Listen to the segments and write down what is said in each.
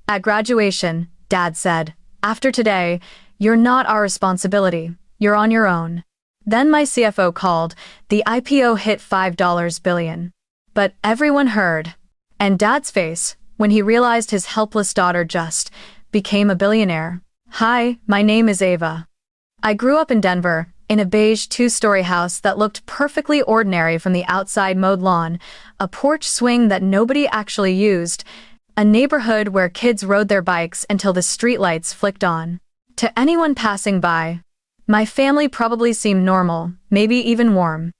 At graduation, Dad said, "After today, you're not our responsibility. You're on your own." Then my CFO called. The IPO hit $5 billion. But everyone heard. And Dad's face, when he realized his helpless daughter just became a billionaire. "Hi, my name is Ava. I grew up in Denver, in a beige two-story house that looked perfectly ordinary from the outside mowed lawn, a porch swing that nobody actually used, a neighborhood where kids rode their bikes until the streetlights flicked on. To anyone passing by, my family probably seemed normal, maybe even warm.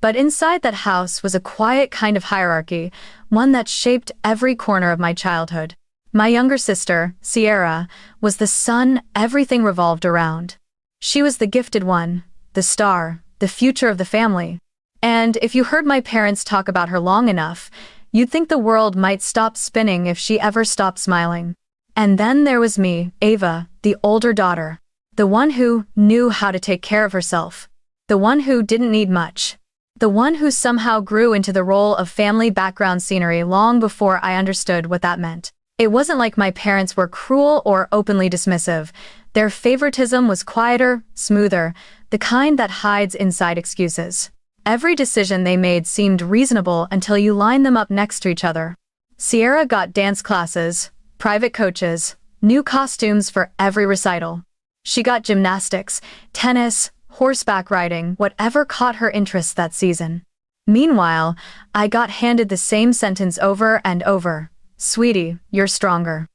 But inside that house was a quiet kind of hierarchy, one that shaped every corner of my childhood. My younger sister, Sierra, was the sun everything revolved around. She was the gifted one, the star, the future of the family. And if you heard my parents talk about her long enough, you'd think the world might stop spinning if she ever stopped smiling. And then there was me, Ava, the older daughter. The one who knew how to take care of herself. The one who didn't need much. The one who somehow grew into the role of family background scenery long before I understood what that meant. It wasn't like my parents were cruel or openly dismissive. Their favoritism was quieter, smoother, the kind that hides inside excuses. Every decision they made seemed reasonable until you line them up next to each other. Sierra got dance classes, private coaches, new costumes for every recital. She got gymnastics, tennis, horseback riding, whatever caught her interest that season. Meanwhile, I got handed the same sentence over and over. "Sweetie, you're stronger.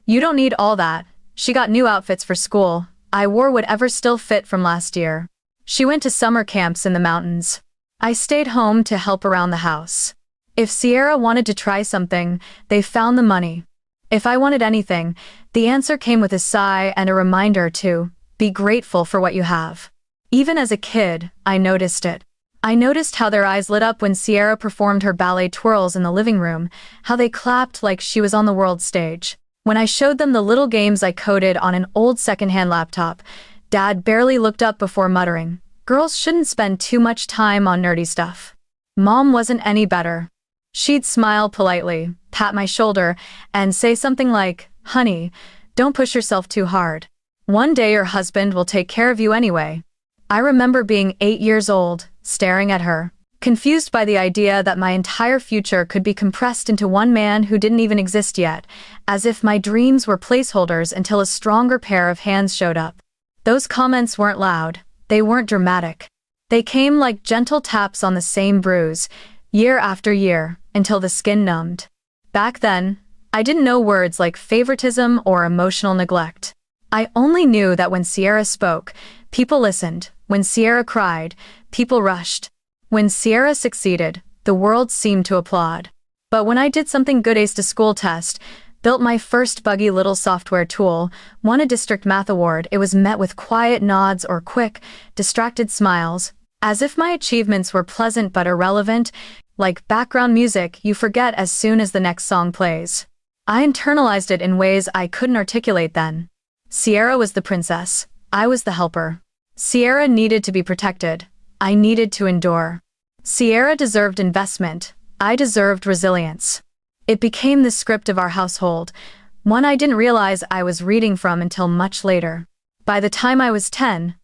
You don't need all that." She got new outfits for school. I wore whatever still fit from last year. She went to summer camps in the mountains. I stayed home to help around the house. If Sierra wanted to try something, they found the money. If I wanted anything, the answer came with a sigh and a reminder to be grateful for what you have. Even as a kid, I noticed it. I noticed how their eyes lit up when Sierra performed her ballet twirls in the living room, how they clapped like she was on the world stage. When I showed them the little games I coded on an old secondhand laptop, Dad barely looked up before muttering, "Girls shouldn't spend too much time on nerdy stuff." Mom wasn't any better. She'd smile politely, pat my shoulder, and say something like, "Honey, don't push yourself too hard. One day your husband will take care of you anyway." I remember being 8 years old, staring at her, confused by the idea that my entire future could be compressed into one man who didn't even exist yet, as if my dreams were placeholders until a stronger pair of hands showed up. Those comments weren't loud. They weren't dramatic. They came like gentle taps on the same bruise, year after year, until the skin numbed. Back then, I didn't know words like favoritism or emotional neglect. I only knew that when Sierra spoke, people listened. When Sierra cried, people rushed. When Sierra succeeded, the world seemed to applaud. But when I did something good, aced a school test, built my first buggy little software tool, won a district math award, it was met with quiet nods or quick, distracted smiles, as if my achievements were pleasant but irrelevant, like background music you forget as soon as the next song plays. I internalized it in ways I couldn't articulate then. Sierra was the princess. I was the helper. Sierra needed to be protected. I needed to endure. Sierra deserved investment. I deserved resilience. It became the script of our household, one I didn't realize I was reading from until much later. By the time I was 10,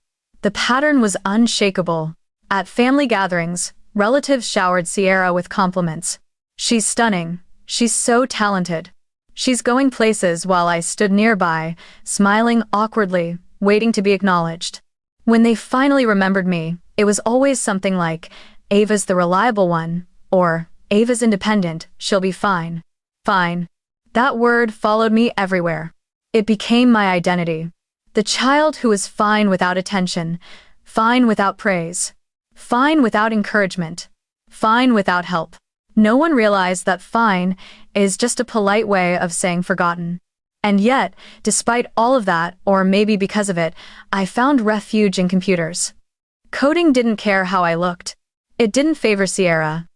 the pattern was unshakable. At family gatherings, relatives showered Sierra with compliments. "She's stunning. She's so talented. She's going places," while I stood nearby, smiling awkwardly, waiting to be acknowledged. When they finally remembered me, it was always something like, "Ava's the reliable one," or "Ava's independent, she'll be fine." Fine. That word followed me everywhere. It became my identity. The child who was fine without attention, fine without praise, fine without encouragement, fine without help. No one realized that fine is just a polite way of saying forgotten. And yet, despite all of that, or maybe because of it, I found refuge in computers. Coding didn't care how I looked. It didn't favor Sierra.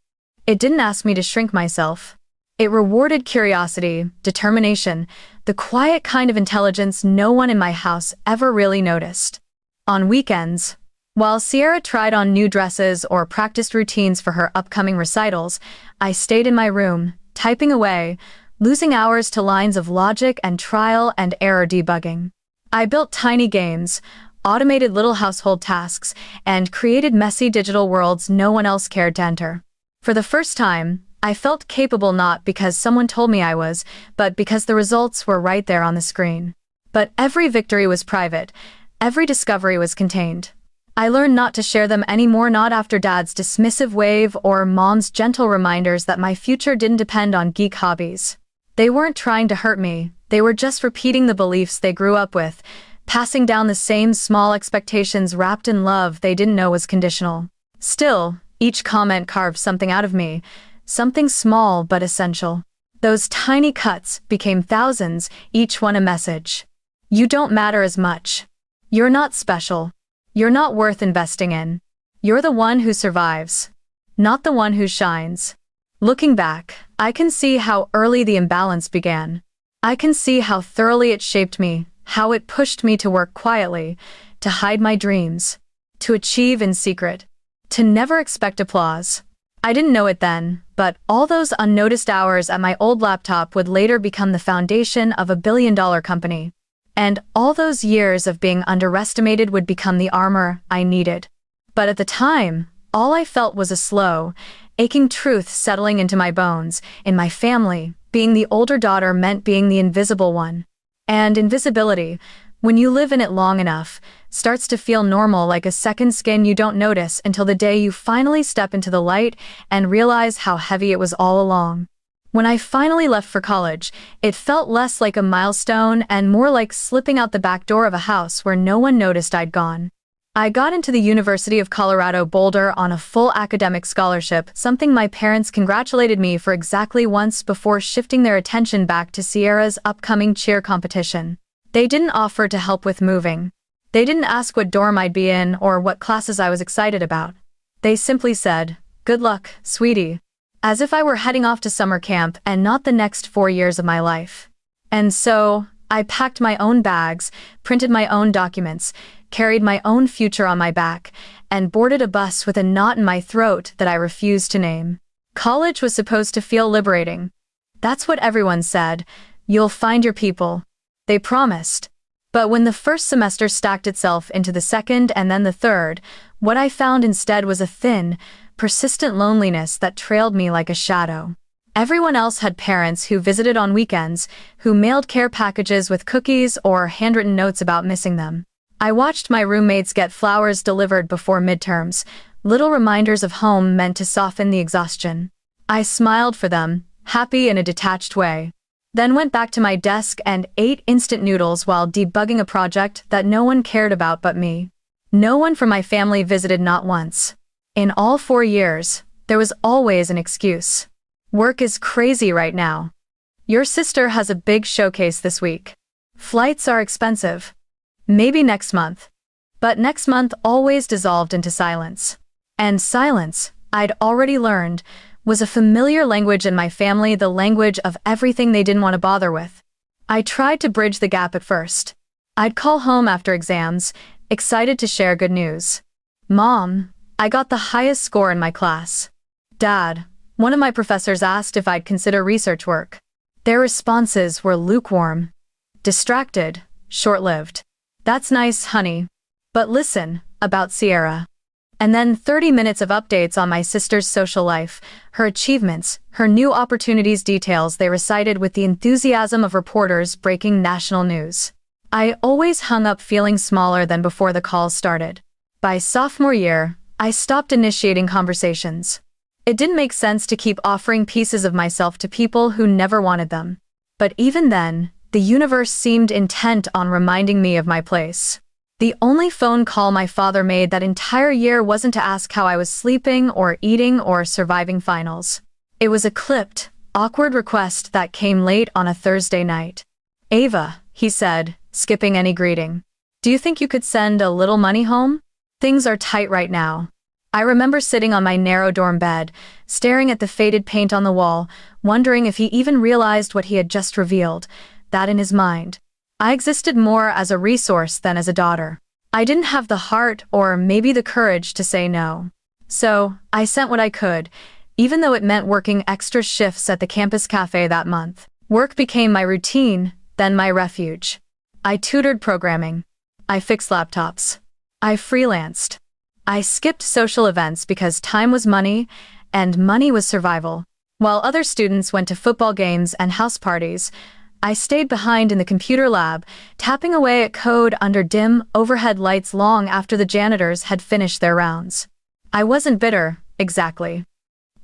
It didn't ask me to shrink myself. It rewarded curiosity, determination, the quiet kind of intelligence no one in my house ever really noticed. On weekends, while Sierra tried on new dresses or practiced routines for her upcoming recitals, I stayed in my room, typing away, losing hours to lines of logic and trial and error debugging. I built tiny games, automated little household tasks, and created messy digital worlds no one else cared to enter. For the first time, I felt capable not because someone told me I was, but because the results were right there on the screen. But every victory was private. Every discovery was contained. I learned not to share them anymore, not after Dad's dismissive wave or Mom's gentle reminders that my future didn't depend on geek hobbies. They weren't trying to hurt me, they were just repeating the beliefs they grew up with, passing down the same small expectations wrapped in love they didn't know was conditional. Still, each comment carved something out of me, something small but essential. Those tiny cuts became thousands, each one a message. You don't matter as much. You're not special. You're not worth investing in. You're the one who survives, not the one who shines. Looking back, I can see how early the imbalance began. I can see how thoroughly it shaped me, how it pushed me to work quietly, to hide my dreams, to achieve in secret, to never expect applause. I didn't know it then, but all those unnoticed hours at my old laptop would later become the foundation of a billion-dollar company. And all those years of being underestimated would become the armor I needed. But at the time, all I felt was a slow, aching truth settling into my bones. In my family, being the older daughter meant being the invisible one. And invisibility, when you live in it long enough, starts to feel normal, like a second skin you don't notice until the day you finally step into the light and realize how heavy it was all along. When I finally left for college, it felt less like a milestone and more like slipping out the back door of a house where no one noticed I'd gone. I got into the University of Colorado Boulder on a full academic scholarship, something my parents congratulated me for exactly once before shifting their attention back to Sierra's upcoming cheer competition. They didn't offer to help with moving. They didn't ask what dorm I'd be in or what classes I was excited about. They simply said, "Good luck, sweetie," as if I were heading off to summer camp and not the next 4 years of my life. And so, I packed my own bags, printed my own documents, carried my own future on my back, and boarded a bus with a knot in my throat that I refused to name. College was supposed to feel liberating. That's what everyone said. You'll find your people. They promised. But when the first semester stacked itself into the second and then the third, what I found instead was a thin, persistent loneliness that trailed me like a shadow. Everyone else had parents who visited on weekends, who mailed care packages with cookies or handwritten notes about missing them. I watched my roommates get flowers delivered before midterms, little reminders of home meant to soften the exhaustion. I smiled for them, happy in a detached way, then went back to my desk and ate instant noodles while debugging a project that no one cared about but me. No one from my family visited, not once. In all 4 years, there was always an excuse. Work is crazy right now. Your sister has a big showcase this week. Flights are expensive. Maybe next month. But next month always dissolved into silence. And silence, I'd already learned, was a familiar language in my family, the language of everything they didn't want to bother with. I tried to bridge the gap at first. I'd call home after exams, excited to share good news. "Mom, I got the highest score in my class." "Dad," one of my professors asked if I'd consider research work. Their responses were lukewarm, distracted, short-lived. "That's nice, honey. But listen, about Sierra." And then 30 minutes of updates on my sister's social life, her achievements, her new opportunities, details they recited with the enthusiasm of reporters breaking national news. I always hung up feeling smaller than before the calls started. By sophomore year, I stopped initiating conversations. It didn't make sense to keep offering pieces of myself to people who never wanted them. But even then, the universe seemed intent on reminding me of my place. The only phone call my father made that entire year wasn't to ask how I was sleeping or eating or surviving finals. It was a clipped, awkward request that came late on a Thursday night. "Ava," he said, skipping any greeting, "do you think you could send a little money home? Things are tight right now." I remember sitting on my narrow dorm bed, staring at the faded paint on the wall, wondering if he even realized what he had just revealed, that in his mind, I existed more as a resource than as a daughter. I didn't have the heart or maybe the courage to say no. So, I sent what I could, even though it meant working extra shifts at the campus cafe that month. Work became my routine, then my refuge. I tutored programming. I fixed laptops. I freelanced. I skipped social events because time was money, and money was survival. While other students went to football games and house parties, I stayed behind in the computer lab, tapping away at code under dim, overhead lights long after the janitors had finished their rounds. I wasn't bitter, exactly.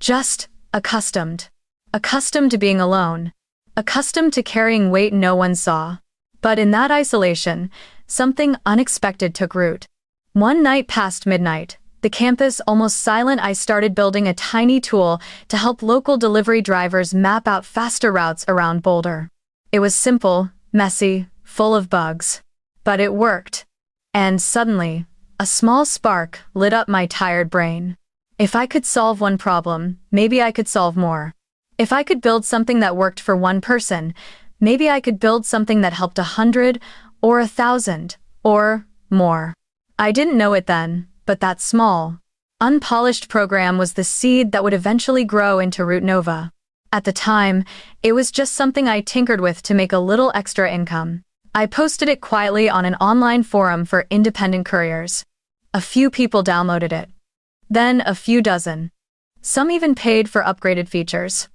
Just accustomed. Accustomed to being alone. Accustomed to carrying weight no one saw. But in that isolation, something unexpected took root. One night past midnight, the campus almost silent, I started building a tiny tool to help local delivery drivers map out faster routes around Boulder. It was simple, messy, full of bugs. But it worked. And suddenly, a small spark lit up my tired brain. If I could solve one problem, maybe I could solve more. If I could build something that worked for one person, maybe I could build something that helped 100, or 1,000, or more. I didn't know it then, but that small, unpolished program was the seed that would eventually grow into Root Nova. At the time, it was just something I tinkered with to make a little extra income. I posted it quietly on an online forum for independent couriers. A few people downloaded it. Then a few dozen. Some even paid for upgraded features.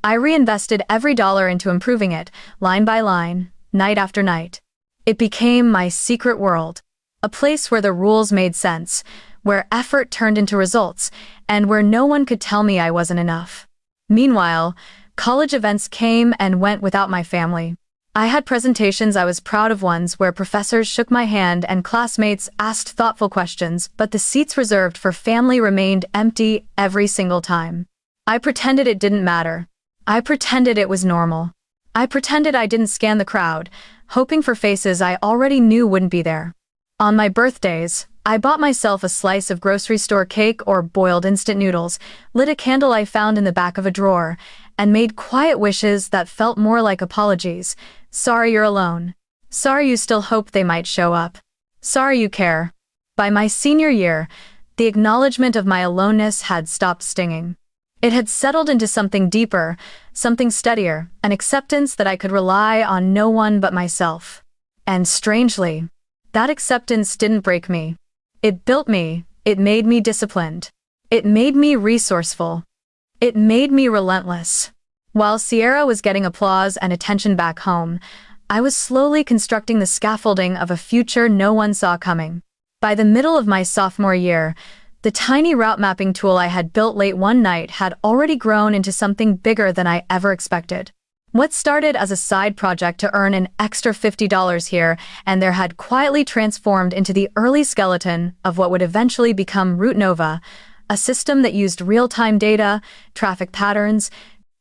I reinvested every dollar into improving it, line by line, night after night. It became my secret world, a place where the rules made sense, where effort turned into results, and where no one could tell me I wasn't enough. Meanwhile, college events came and went without my family. I had presentations I was proud of, ones where professors shook my hand and classmates asked thoughtful questions, but the seats reserved for family remained empty every single time. I pretended it didn't matter. I pretended it was normal. I pretended I didn't scan the crowd, hoping for faces I already knew wouldn't be there. On my birthdays, I bought myself a slice of grocery store cake or boiled instant noodles, lit a candle I found in the back of a drawer, and made quiet wishes that felt more like apologies. Sorry you're alone. Sorry you still hope they might show up. Sorry you care. By my senior year, the acknowledgement of my aloneness had stopped stinging. It had settled into something deeper, something steadier, an acceptance that I could rely on no one but myself. And strangely, that acceptance didn't break me. It built me, it made me disciplined. It made me resourceful. It made me relentless. While Sierra was getting applause and attention back home, I was slowly constructing the scaffolding of a future no one saw coming. By the middle of my sophomore year, the tiny route mapping tool I had built late one night had already grown into something bigger than I ever expected. What started as a side project to earn an extra $50 here and there had quietly transformed into the early skeleton of what would eventually become Root Nova, a system that used real-time data, traffic patterns,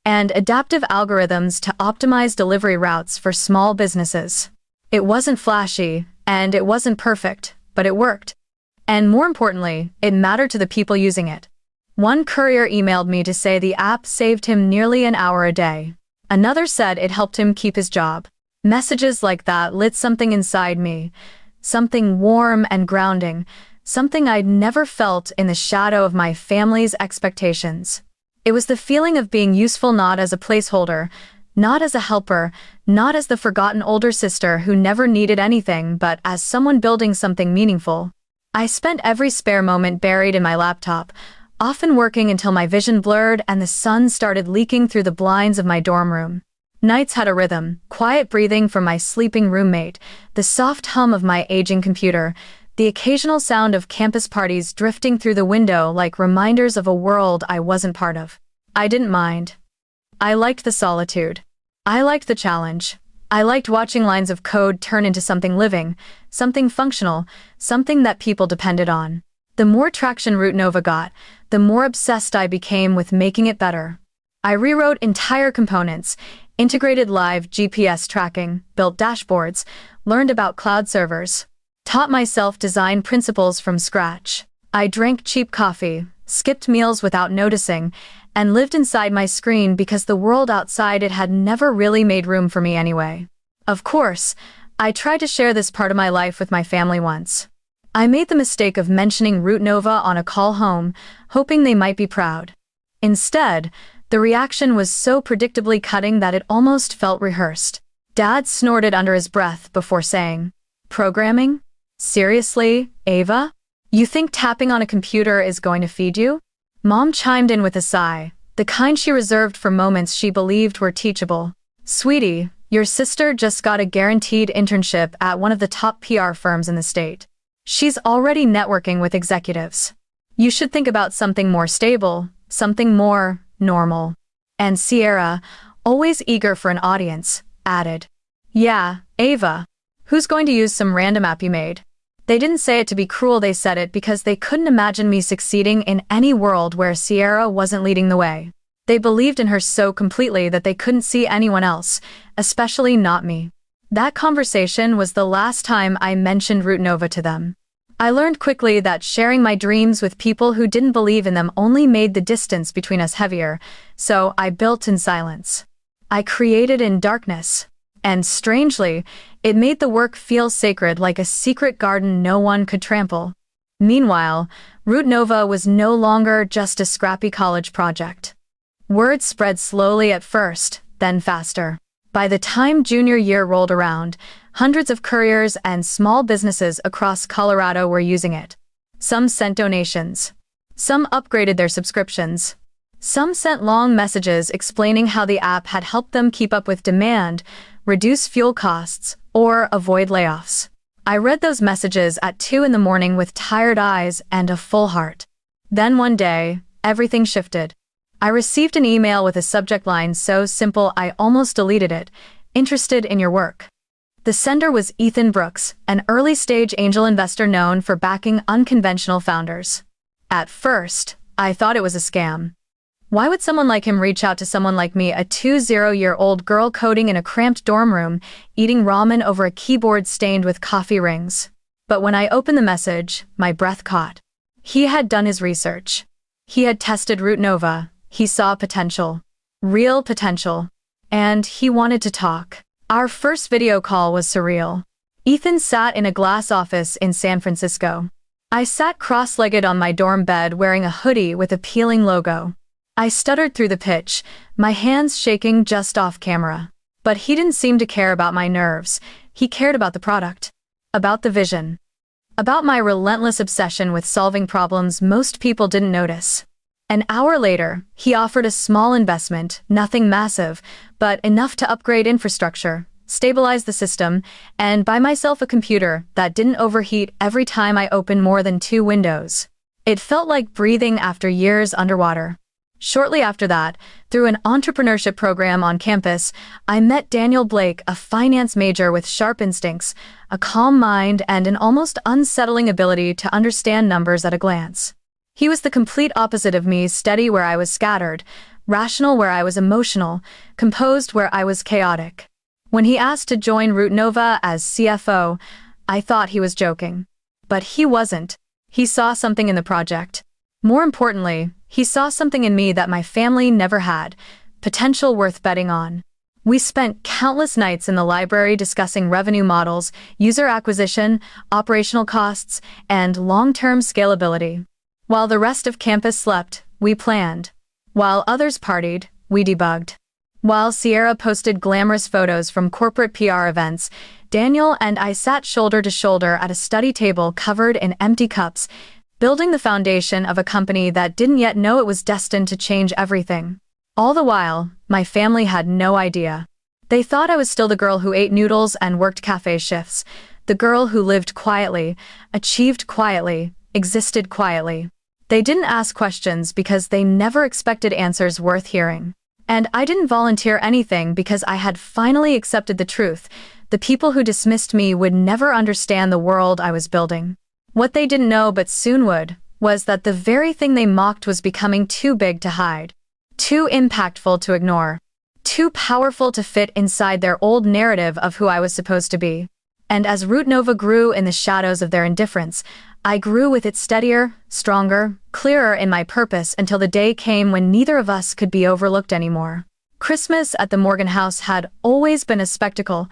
and adaptive algorithms to optimize delivery routes for small businesses. It wasn't flashy, and it wasn't perfect, but it worked. And more importantly, it mattered to the people using it. One courier emailed me to say the app saved him nearly an hour a day. Another said it helped him keep his job. Messages like that lit something inside me, something warm and grounding, something I'd never felt in the shadow of my family's expectations. It was the feeling of being useful, not as a placeholder, not as a helper, not as the forgotten older sister who never needed anything, but as someone building something meaningful. I spent every spare moment buried in my laptop, often working until my vision blurred and the sun started leaking through the blinds of my dorm room. Nights had a rhythm, quiet breathing from my sleeping roommate, the soft hum of my aging computer, the occasional sound of campus parties drifting through the window like reminders of a world I wasn't part of. I didn't mind. I liked the solitude. I liked the challenge. I liked watching lines of code turn into something living, something functional, something that people depended on. The more traction Root Nova got, the more obsessed I became with making it better. I rewrote entire components, integrated live GPS tracking, built dashboards, learned about cloud servers, taught myself design principles from scratch. I drank cheap coffee, skipped meals without noticing, and lived inside my screen because the world outside it had never really made room for me anyway. Of course, I tried to share this part of my life with my family once. I made the mistake of mentioning Root Nova on a call home, hoping they might be proud. Instead, The reaction was so predictably cutting that it almost felt rehearsed. Dad snorted under his breath before saying, "Programming? Seriously, Ava? You think tapping on a computer is going to feed you?" Mom chimed in with a sigh, the kind she reserved for moments she believed were teachable. "Sweetie, your sister just got a guaranteed internship at one of the top PR firms in the state. She's already networking with executives. You should think about something more stable, something more normal." And Sierra, always eager for an audience, added, "Yeah, Ava. Who's going to use some random app you made?" They didn't say it to be cruel, they said it because they couldn't imagine me succeeding in any world where Sierra wasn't leading the way. They believed in her so completely that they couldn't see anyone else, especially not me. That conversation was the last time I mentioned Root Nova to them. I learned quickly that sharing my dreams with people who didn't believe in them only made the distance between us heavier, so I built in silence. I created in darkness. And strangely, it made the work feel sacred, like a secret garden no one could trample. Meanwhile, Root Nova was no longer just a scrappy college project. Word spread slowly at first, then faster. By the time junior year rolled around, hundreds of couriers and small businesses across Colorado were using it. Some sent donations. Some upgraded their subscriptions. Some sent long messages explaining how the app had helped them keep up with demand, reduce fuel costs, or avoid layoffs. I read those messages at 2 a.m. with tired eyes and a full heart. Then one day, everything shifted. I received an email with a subject line so simple I almost deleted it: "Interested in your work." The sender was Ethan Brooks, an early-stage angel investor known for backing unconventional founders. At first, I thought it was a scam. Why would someone like him reach out to someone like me, a 20-year-old girl coding in a cramped dorm room, eating ramen over a keyboard stained with coffee rings? But when I opened the message, my breath caught. He had done his research. He had tested Root Nova. He saw potential. Real potential. And he wanted to talk. Our first video call was surreal. Ethan sat in a glass office in San Francisco. I sat cross-legged on my dorm bed wearing a hoodie with a peeling logo. I stuttered through the pitch, my hands shaking just off camera. But he didn't seem to care about my nerves. He cared about the product. About the vision. About my relentless obsession with solving problems most people didn't notice. An hour later, he offered a small investment, nothing massive, but enough to upgrade infrastructure, stabilize the system, and buy myself a computer that didn't overheat every time I opened more than 2 windows. It felt like breathing after years underwater. Shortly after that, through an entrepreneurship program on campus, I met Daniel Blake, a finance major with sharp instincts, a calm mind, and an almost unsettling ability to understand numbers at a glance. He was the complete opposite of me, steady where I was scattered, rational where I was emotional, composed where I was chaotic. When he asked to join Root Nova as CFO, I thought he was joking. But he wasn't. He saw something in the project. More importantly, he saw something in me that my family never had, potential worth betting on. We spent countless nights in the library discussing revenue models, user acquisition, operational costs, and long-term scalability. While the rest of campus slept, we planned. While others partied, we debugged. While Sierra posted glamorous photos from corporate PR events, Daniel and I sat shoulder to shoulder at a study table covered in empty cups, building the foundation of a company that didn't yet know it was destined to change everything. All the while, my family had no idea. They thought I was still the girl who ate noodles and worked cafe shifts, the girl who lived quietly, achieved quietly, existed quietly. They didn't ask questions because they never expected answers worth hearing. And I didn't volunteer anything because I had finally accepted the truth. The people who dismissed me would never understand the world I was building. What they didn't know but soon would, was that the very thing they mocked was becoming too big to hide, too impactful to ignore, too powerful to fit inside their old narrative of who I was supposed to be. And as Root Nova grew in the shadows of their indifference, I grew with it, steadier, stronger, clearer in my purpose, until the day came when neither of us could be overlooked anymore. Christmas at the Morgan house had always been a spectacle,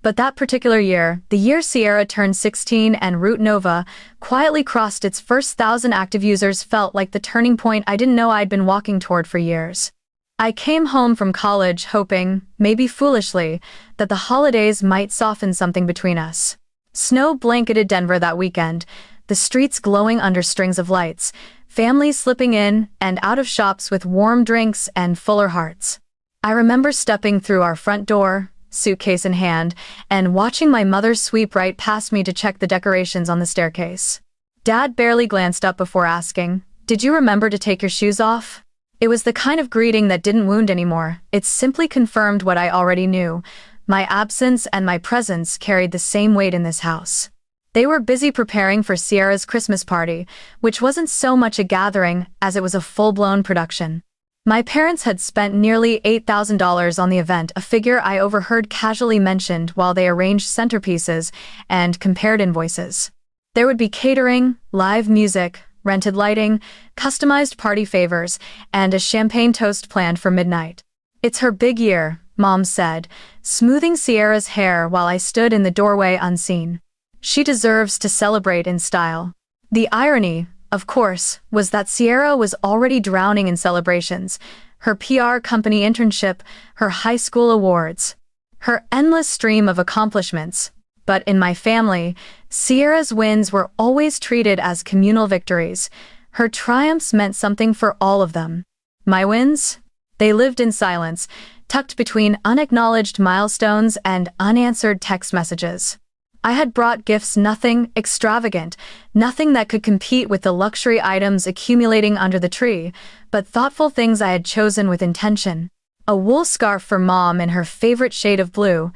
but that particular year, the year Sierra turned 16 and Root Nova quietly crossed its first 1,000 active users, felt like the turning point I didn't know I'd been walking toward for years. I came home from college hoping, maybe foolishly, that the holidays might soften something between us. Snow blanketed Denver that weekend, the streets glowing under strings of lights, families slipping in and out of shops with warm drinks and fuller hearts. I remember stepping through our front door, suitcase in hand, and watching my mother sweep right past me to check the decorations on the staircase. Dad barely glanced up before asking, "Did you remember to take your shoes off?" It was the kind of greeting that didn't wound anymore. It simply confirmed what I already knew. My absence and my presence carried the same weight in this house. They were busy preparing for Sierra's Christmas party, which wasn't so much a gathering as it was a full-blown production. My parents had spent nearly $8,000 on the event, a figure I overheard casually mentioned while they arranged centerpieces and compared invoices. There would be catering, live music, rented lighting, customized party favors, and a champagne toast planned for midnight. "It's her big year," Mom said, smoothing Sierra's hair while I stood in the doorway unseen. "She deserves to celebrate in style." The irony, of course, was that Sierra was already drowning in celebrations: her PR company internship, her high school awards, her endless stream of accomplishments. But in my family, Sierra's wins were always treated as communal victories. Her triumphs meant something for all of them. My wins? They lived in silence, tucked between unacknowledged milestones and unanswered text messages. I had brought gifts, nothing extravagant, nothing that could compete with the luxury items accumulating under the tree, but thoughtful things I had chosen with intention. A wool scarf for Mom in her favorite shade of blue,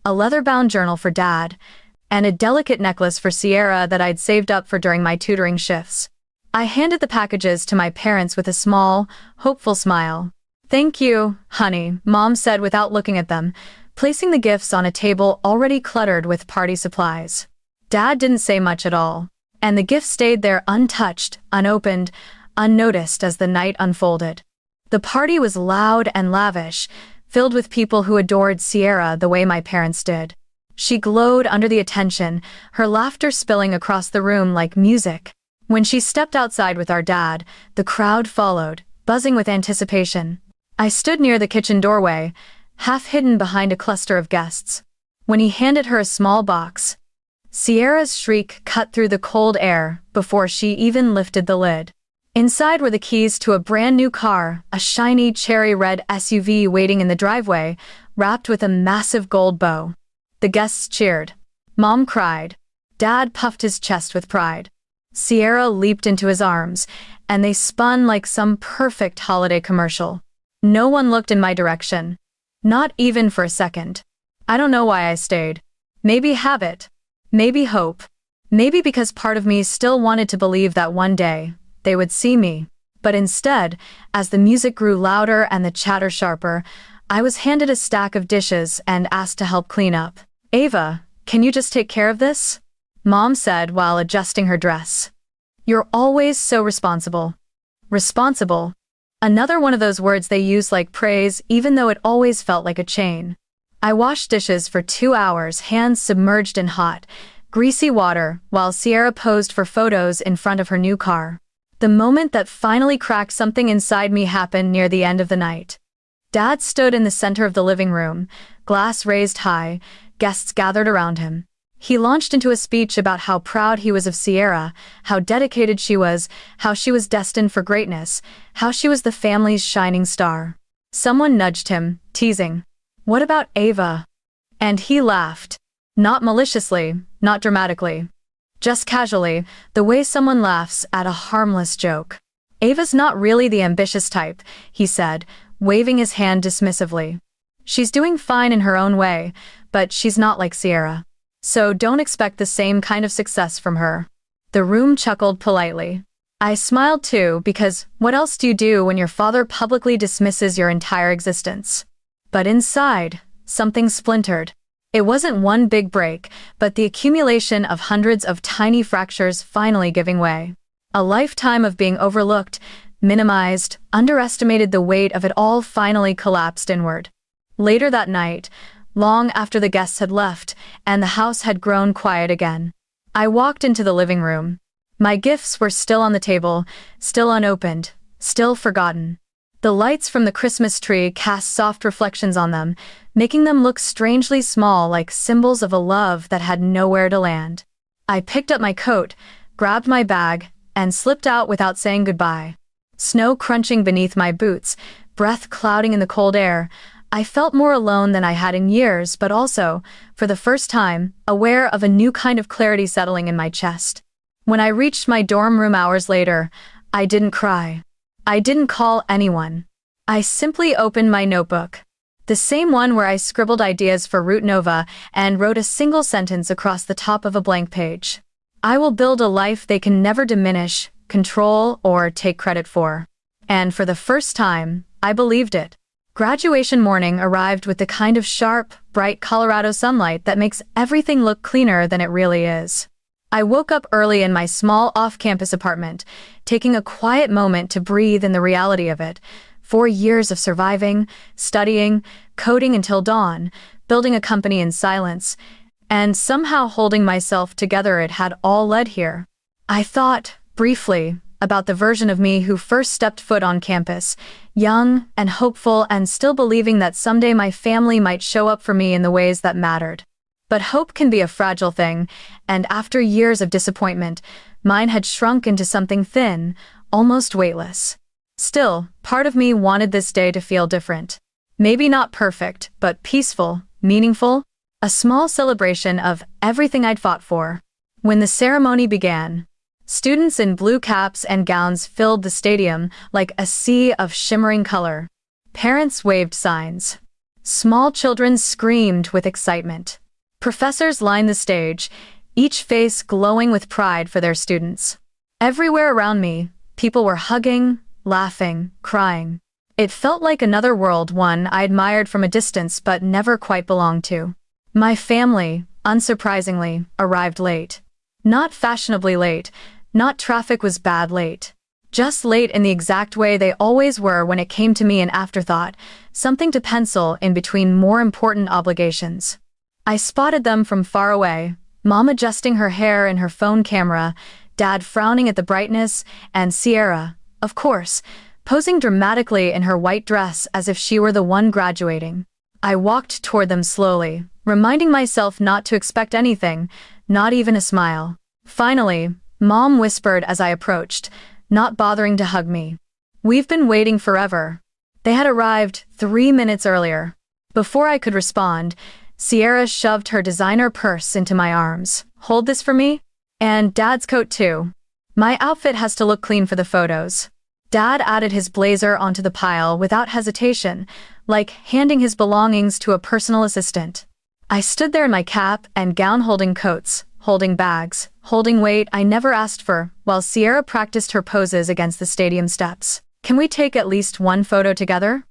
a leather-bound journal for Dad, and a delicate necklace for Sierra that I'd saved up for during my tutoring shifts. I handed the packages to my parents with a small, hopeful smile. "Thank you, honey," Mom said without looking at them, placing the gifts on a table already cluttered with party supplies. Dad didn't say much at all, and the gifts stayed there untouched, unopened, unnoticed as the night unfolded. The party was loud and lavish, filled with people who adored Sierra the way my parents did. She glowed under the attention, her laughter spilling across the room like music. When she stepped outside with our dad, the crowd followed, buzzing with anticipation. I stood near the kitchen doorway, half hidden behind a cluster of guests. When he handed her a small box, Sierra's shriek cut through the cold air before she even lifted the lid. Inside were the keys to a brand new car, a shiny cherry red SUV waiting in the driveway, wrapped with a massive gold bow. The guests cheered. Mom cried. Dad puffed his chest with pride. Sierra leaped into his arms, and they spun like some perfect holiday commercial. No one looked in my direction. Not even for a second. I don't know why I stayed. Maybe habit. Maybe hope. Maybe because part of me still wanted to believe that one day they would see me. But instead, as the music grew louder and the chatter sharper, I was handed a stack of dishes and asked to help clean up. "Ava, can you just take care of this?" Mom said while adjusting her dress. "You're always so responsible." Responsible. Another one of those words they use like praise, even though it always felt like a chain. I washed dishes for 2 hours, hands submerged in hot, greasy water, while Sierra posed for photos in front of her new car. The moment that finally cracked something inside me happened near the end of the night. Dad stood in the center of the living room, glass raised high, guests gathered around him. He launched into a speech about how proud he was of Sierra, how dedicated she was, how she was destined for greatness, how she was the family's shining star. Someone nudged him, teasing, "What about Ava?" And he laughed. Not maliciously, not dramatically. Just casually, the way someone laughs at a harmless joke. "Ava's not really the ambitious type," he said, waving his hand dismissively. "She's doing fine in her own way, but she's not like Sierra. So don't expect the same kind of success from her." The room chuckled politely. I smiled too, because what else do you do when your father publicly dismisses your entire existence? But inside, something splintered. It wasn't one big break, but the accumulation of hundreds of tiny fractures finally giving way. A lifetime of being overlooked, minimized, underestimated, the weight of it all finally collapsed inward. Later that night, long after the guests had left and the house had grown quiet again, I walked into the living room. My gifts were still on the table, still unopened, still forgotten. The lights from the Christmas tree cast soft reflections on them, making them look strangely small, like symbols of a love that had nowhere to land. I picked up my coat, grabbed my bag, and slipped out without saying goodbye. Snow crunching beneath my boots, breath clouding in the cold air, I felt more alone than I had in years, but also, for the first time, aware of a new kind of clarity settling in my chest. When I reached my dorm room hours later, I didn't cry. I didn't call anyone. I simply opened my notebook. The same one where I scribbled ideas for Route Nova and wrote a single sentence across the top of a blank page. I will build a life they can never diminish, control, or take credit for. And for the first time, I believed it. Graduation morning arrived with the kind of sharp, bright Colorado sunlight that makes everything look cleaner than it really is. I woke up early in my small off-campus apartment, taking a quiet moment to breathe in the reality of it. 4 years of surviving, studying, coding until dawn, building a company in silence, and somehow holding myself together. It had all led here. I thought, briefly, about the version of me who first stepped foot on campus, young and hopeful and still believing that someday my family might show up for me in the ways that mattered. But hope can be a fragile thing, and after years of disappointment, mine had shrunk into something thin, almost weightless. Still, part of me wanted this day to feel different. Maybe not perfect, but peaceful, meaningful, a small celebration of everything I'd fought for. When the ceremony began, students in blue caps and gowns filled the stadium like a sea of shimmering color. Parents waved signs. Small children screamed with excitement. Professors lined the stage, each face glowing with pride for their students. Everywhere around me, people were hugging, laughing, crying. It felt like another world, one I admired from a distance but never quite belonged to. My family, unsurprisingly, arrived late. Not fashionably late, not traffic was bad late. Just late in the exact way they always were when it came to me, an afterthought, something to pencil in between more important obligations. I spotted them from far away, Mom adjusting her hair in her phone camera, Dad frowning at the brightness, and Sierra, of course, posing dramatically in her white dress as if she were the one graduating. I walked toward them slowly, reminding myself not to expect anything, not even a smile. Finally, Mom whispered as I approached, not bothering to hug me. "We've been waiting forever." They had arrived 3 minutes earlier. Before I could respond, Sierra shoved her designer purse into my arms. "Hold this for me? And Dad's coat too. My outfit has to look clean for the photos." Dad added his blazer onto the pile without hesitation, like handing his belongings to a personal assistant. I stood there in my cap and gown, holding coats, holding bags, holding weight I never asked for, while Sierra practiced her poses against the stadium steps. "Can we take at least one photo together?"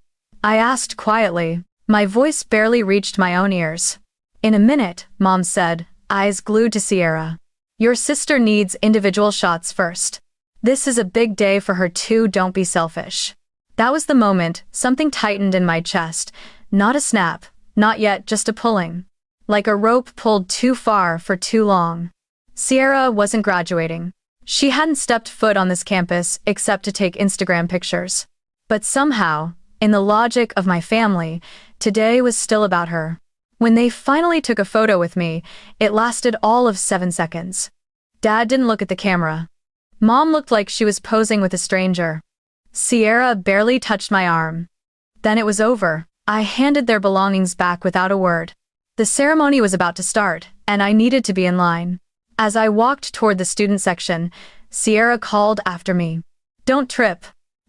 I asked quietly. My voice barely reached my own ears. "In a minute," Mom said, eyes glued to Sierra. "Your sister needs individual shots first. This is a big day for her too, don't be selfish." That was the moment something tightened in my chest. Not a snap, not yet, just a pulling. Like a rope pulled too far for too long. Sierra wasn't graduating. She hadn't stepped foot on this campus except to take Instagram pictures. But somehow, in the logic of my family, today was still about her. When they finally took a photo with me, it lasted all of 7 seconds. Dad didn't look at the camera. Mom looked like she was posing with a stranger. Sierra barely touched my arm. Then it was over. I handed their belongings back without a word. The ceremony was about to start, and I needed to be in line. As I walked toward the student section, Sierra called after me. "Don't trip.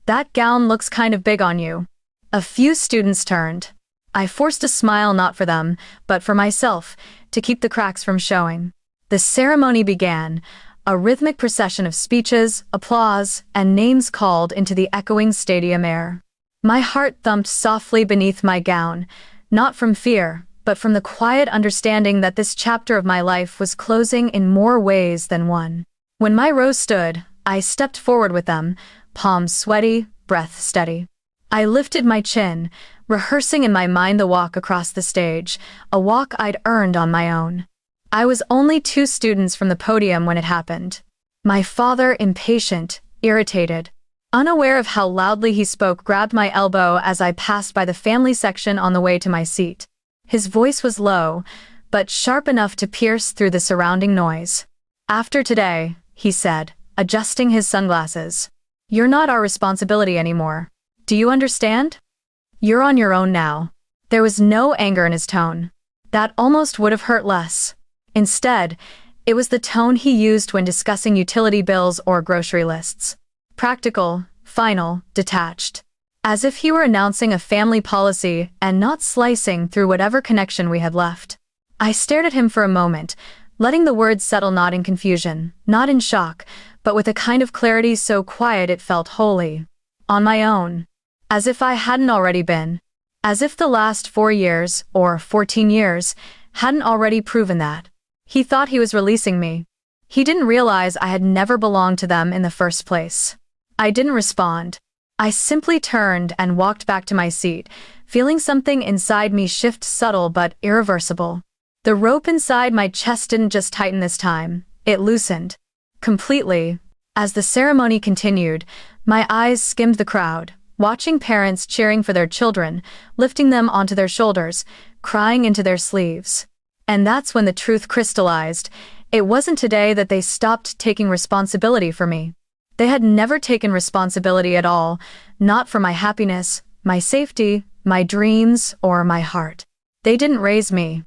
That gown looks kind of big on you." A few students turned. I forced a smile, not for them, but for myself, to keep the cracks from showing. The ceremony began, a rhythmic procession of speeches, applause, and names called into the echoing stadium air. My heart thumped softly beneath my gown, not from fear, but from the quiet understanding that this chapter of my life was closing in more ways than one. When my row stood, I stepped forward with them, palms sweaty, breath steady. I lifted my chin, rehearsing in my mind the walk across the stage, a walk I'd earned on my own. I was only 2 students from the podium when it happened. My father impatient, irritated. Unaware of how loudly he spoke, grabbed my elbow as I passed by the family section on the way to my seat. His voice was low, but sharp enough to pierce through the surrounding noise. "After today," he said, adjusting his sunglasses, "you're not our responsibility anymore. Do you understand? You're on your own now." There was no anger in his tone. That almost would have hurt less. Instead, it was the tone he used when discussing utility bills or grocery lists. Practical, final, detached. As if he were announcing a family policy and not slicing through whatever connection we had left. I stared at him for a moment, letting the words settle, not in confusion, not in shock, but with a kind of clarity so quiet it felt wholly on my own. As if I hadn't already been. As if the last 4 years, or 14 years, hadn't already proven that. He thought he was releasing me. He didn't realize I had never belonged to them in the first place. I didn't respond. I simply turned and walked back to my seat, feeling something inside me shift, subtle but irreversible. The rope inside my chest didn't just tighten this time, it loosened. Completely. As the ceremony continued, my eyes skimmed the crowd, watching parents cheering for their children, lifting them onto their shoulders, crying into their sleeves. And that's when the truth crystallized. It wasn't today that they stopped taking responsibility for me. They had never taken responsibility at all, not for my happiness, my safety, my dreams, or my heart. They didn't raise me.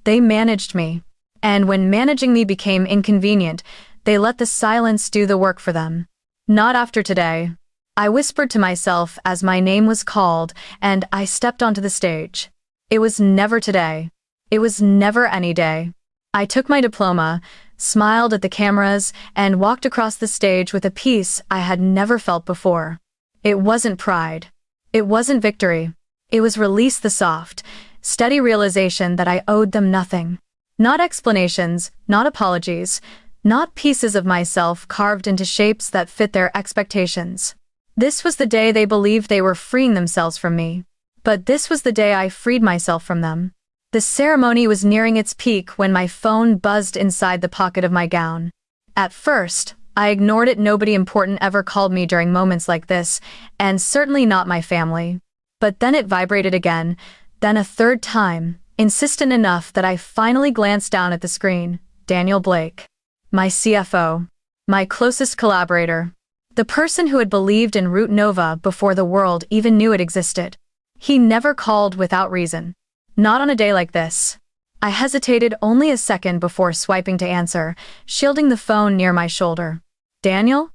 They managed me. And when managing me became inconvenient, they let the silence do the work for them. Not after today. I whispered to myself as my name was called, and I stepped onto the stage. It was never today. It was never any day. I took my diploma, smiled at the cameras, and walked across the stage with a peace I had never felt before. It wasn't pride. It wasn't victory. It was release, the soft, steady realization that I owed them nothing. Not explanations, not apologies, not pieces of myself carved into shapes that fit their expectations. This was the day they believed they were freeing themselves from me. But this was the day I freed myself from them. The ceremony was nearing its peak when my phone buzzed inside the pocket of my gown. At first, I ignored it. Nobody important ever called me during moments like this, and certainly not my family. But then it vibrated again, then a third time, insistent enough that I finally glanced down at the screen. Daniel Blake. My CFO. My closest collaborator. The person who had believed in Root Nova before the world even knew it existed. He never called without reason. Not on a day like this. I hesitated only a second before swiping to answer, shielding the phone near my shoulder. "Daniel?"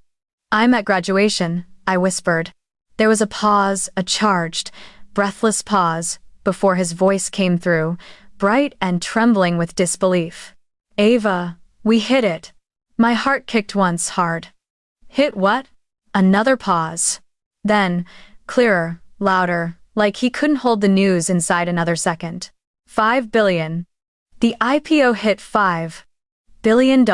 "I'm at graduation," I whispered. There was a pause, a charged, breathless pause, before his voice came through, bright and trembling with disbelief. "Ava, we hit it." My heart kicked once hard. "Hit what?" Another pause. Then, clearer, louder, like he couldn't hold the news inside another second. $5 billion. The IPO hit $5 billion.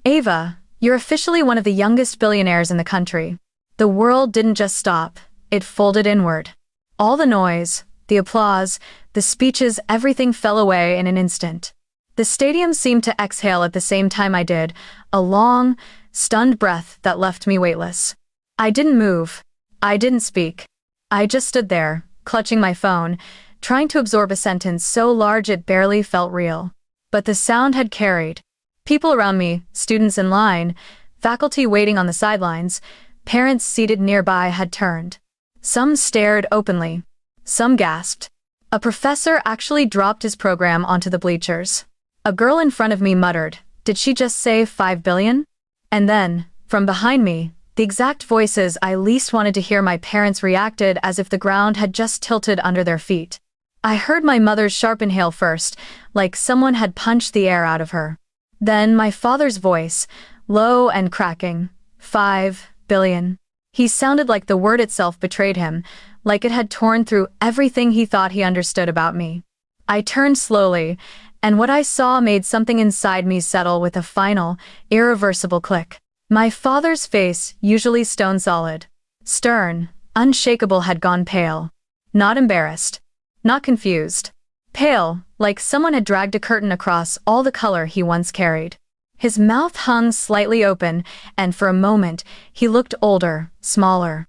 "Ava, you're officially one of the youngest billionaires in the country." The world didn't just stop, it folded inward. All the noise, the applause, the speeches, everything fell away in an instant. The stadium seemed to exhale at the same time I did, a long, stunned breath that left me weightless. I didn't move. I didn't speak. I just stood there, clutching my phone, trying to absorb a sentence so large it barely felt real. But the sound had carried. People around me, students in line, faculty waiting on the sidelines, parents seated nearby had turned. Some stared openly. Some gasped. A professor actually dropped his program onto the bleachers. A girl in front of me muttered, "Did she just say $5 billion?" And then, from behind me, the exact voices I least wanted to hear, my parents reacted as if the ground had just tilted under their feet. I heard my mother's sharp inhale first, like someone had punched the air out of her. Then my father's voice, low and cracking. $5 billion. He sounded like the word itself betrayed him, like it had torn through everything he thought he understood about me. I turned slowly, and what I saw made something inside me settle with a final, irreversible click. My father's face, usually stone-solid, stern, unshakable, had gone pale. Not embarrassed. Not confused. Pale, like someone had dragged a curtain across all the color he once carried. His mouth hung slightly open, and for a moment, he looked older, smaller,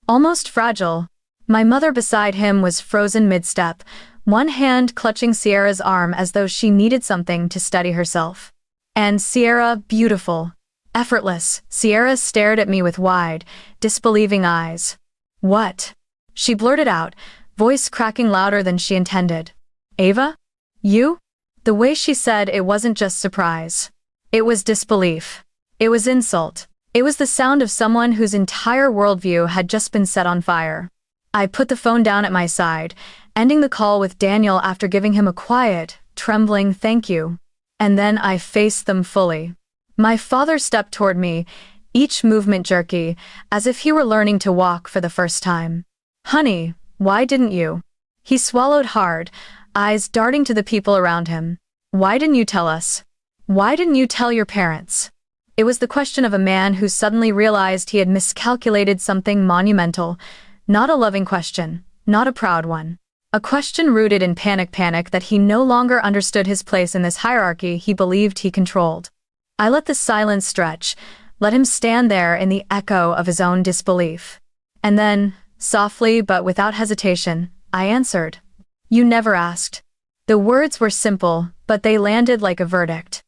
almost fragile. My mother beside him was frozen mid-step, one hand clutching Sierra's arm as though she needed something to steady herself. And Sierra, beautiful, effortless. Sierra stared at me with wide, disbelieving eyes. "What?" she blurted out, voice cracking louder than she intended. "Ava? You?" The way she said it wasn't just surprise. It was disbelief. It was insult. It was the sound of someone whose entire worldview had just been set on fire. I put the phone down at my side, ending the call with Daniel after giving him a quiet, trembling thank you. And then I faced them fully. My father stepped toward me, each movement jerky, as if he were learning to walk for the first time. "Honey, why didn't you?" He swallowed hard, eyes darting to the people around him. "Why didn't you tell us? Why didn't you tell your parents?" It was the question of a man who suddenly realized he had miscalculated something monumental. Not a loving question, not a proud one. A question rooted in panic that he no longer understood his place in this hierarchy he believed he controlled. I let the silence stretch, let him stand there in the echo of his own disbelief. And then, softly but without hesitation, I answered. "You never asked." The words were simple, but they landed like a verdict.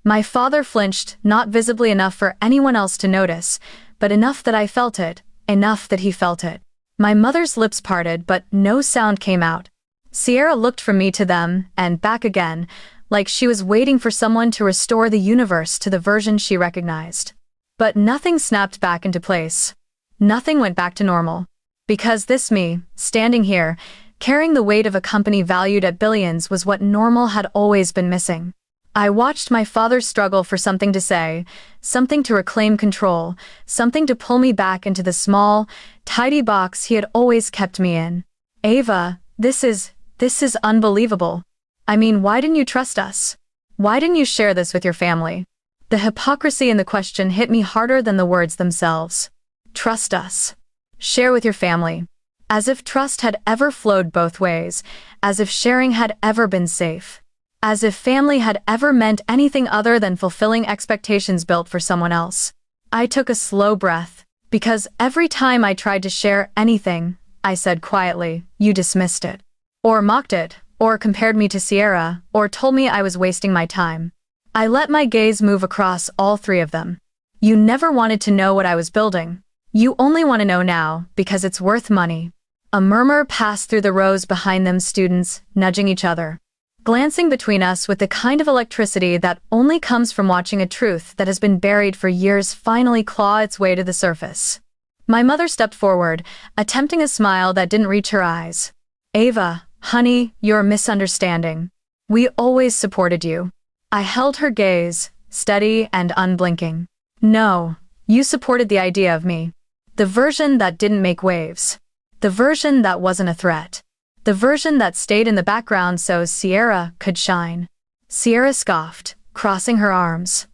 My father flinched, not visibly enough for anyone else to notice, but enough that I felt it, enough that he felt it. My mother's lips parted, but no sound came out. Sierra looked from me to them, and back again, like she was waiting for someone to restore the universe to the version she recognized. But nothing snapped back into place. Nothing went back to normal. Because this me, standing here, carrying the weight of a company valued at billions was what normal had always been missing. I watched my father struggle for something to say, something to reclaim control, something to pull me back into the small, tidy box he had always kept me in. "Ava, this is unbelievable. I mean, why didn't you trust us? Why didn't you share this with your family?" The hypocrisy in the question hit me harder than the words themselves. Trust us. Share with your family. As if trust had ever flowed both ways, as if sharing had ever been safe. As if family had ever meant anything other than fulfilling expectations built for someone else. I took a slow breath, because every time I tried to share anything, I said quietly, you dismissed it. Or mocked it, or compared me to Sierra, or told me I was wasting my time. I let my gaze move across all three of them. You never wanted to know what I was building. You only want to know now, because it's worth money. A murmur passed through the rows behind them, students, nudging each other. Glancing between us with the kind of electricity that only comes from watching a truth that has been buried for years finally claw its way to the surface. My mother stepped forward, attempting a smile that didn't reach her eyes. "Ava, honey, you're misunderstanding. We always supported you." I held her gaze, steady and unblinking. "No, you supported the idea of me. The version that didn't make waves. The version that wasn't a threat. The version that stayed in the background so Sierra could shine." Sierra scoffed, crossing her arms.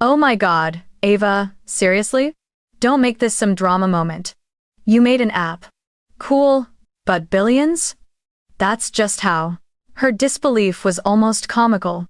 "Oh my God, Ava, seriously? Don't make this some drama moment. You made an app. Cool, but billions? That's just how." Her disbelief was almost comical.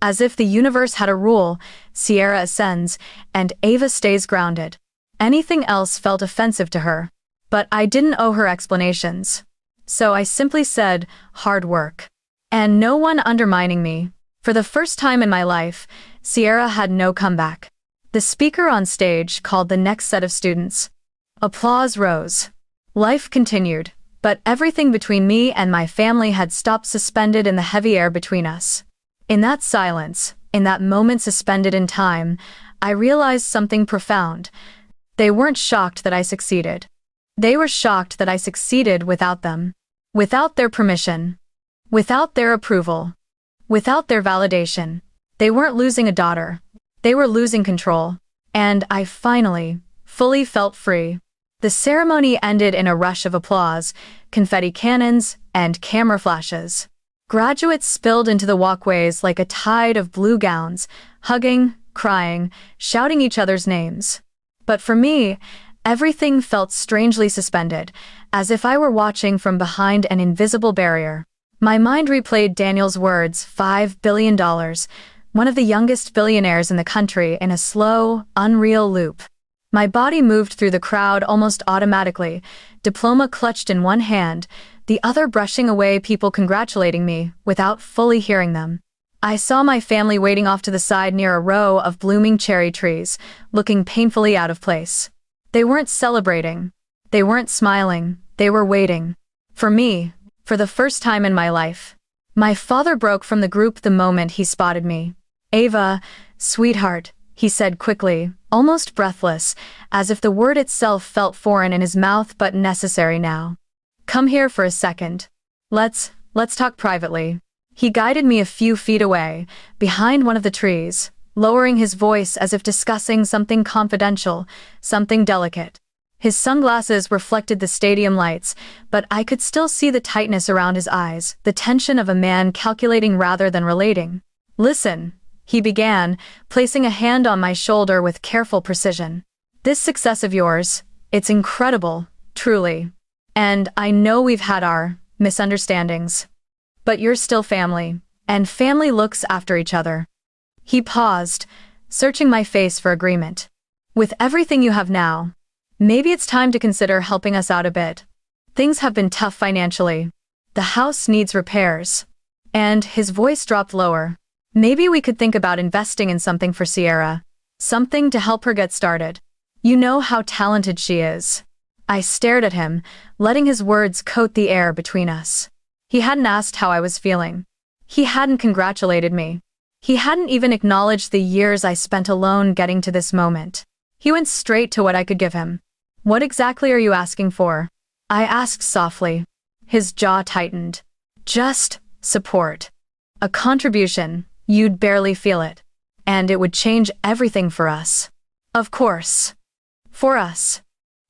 As if the universe had a rule, Sierra ascends, and Ava stays grounded. Anything else felt offensive to her. But I didn't owe her explanations. So I simply said, hard work. And no one undermining me. For the first time in my life, Sierra had no comeback. The speaker on stage called the next set of students. Applause rose. Life continued, but everything between me and my family had stopped, suspended in the heavy air between us. In that silence, in that moment suspended in time, I realized something profound. They weren't shocked that I succeeded. They were shocked that I succeeded without them. Without their permission. Without their approval. Without their validation. They weren't losing a daughter. They were losing control. And I finally, fully felt free. The ceremony ended in a rush of applause, confetti cannons, and camera flashes. Graduates spilled into the walkways like a tide of blue gowns, hugging, crying, shouting each other's names. But for me, everything felt strangely suspended, as if I were watching from behind an invisible barrier. My mind replayed Daniel's words, $5 billion, one of the youngest billionaires in the country in a slow, unreal loop. My body moved through the crowd almost automatically, diploma clutched in one hand, the other brushing away people congratulating me without fully hearing them. I saw my family waiting off to the side near a row of blooming cherry trees, looking painfully out of place. They weren't celebrating. They weren't smiling. They were waiting. For me, for the first time in my life. My father broke from the group the moment he spotted me. "Ava, sweetheart," he said quickly, almost breathless, as if the word itself felt foreign in his mouth but necessary now. "Come here for a second. Let's talk privately." He guided me a few feet away, behind one of the trees, lowering his voice as if discussing something confidential, something delicate. His sunglasses reflected the stadium lights, but I could still see the tightness around his eyes, the tension of a man calculating rather than relating. "Listen," he began, placing a hand on my shoulder with careful precision. "This success of yours, it's incredible, truly. And I know we've had our misunderstandings. But you're still family, and family looks after each other." He paused, searching my face for agreement. "With everything you have now, maybe it's time to consider helping us out a bit. Things have been tough financially. The house needs repairs." And his voice dropped lower. "Maybe we could think about investing in something for Sierra. Something to help her get started. You know how talented she is." I stared at him, letting his words coat the air between us. He hadn't asked how I was feeling. He hadn't congratulated me. He hadn't even acknowledged the years I spent alone getting to this moment. He went straight to what I could give him. "What exactly are you asking for?" I asked softly. His jaw tightened. "Just support. A contribution, you'd barely feel it. And it would change everything for us." "Of course. For us.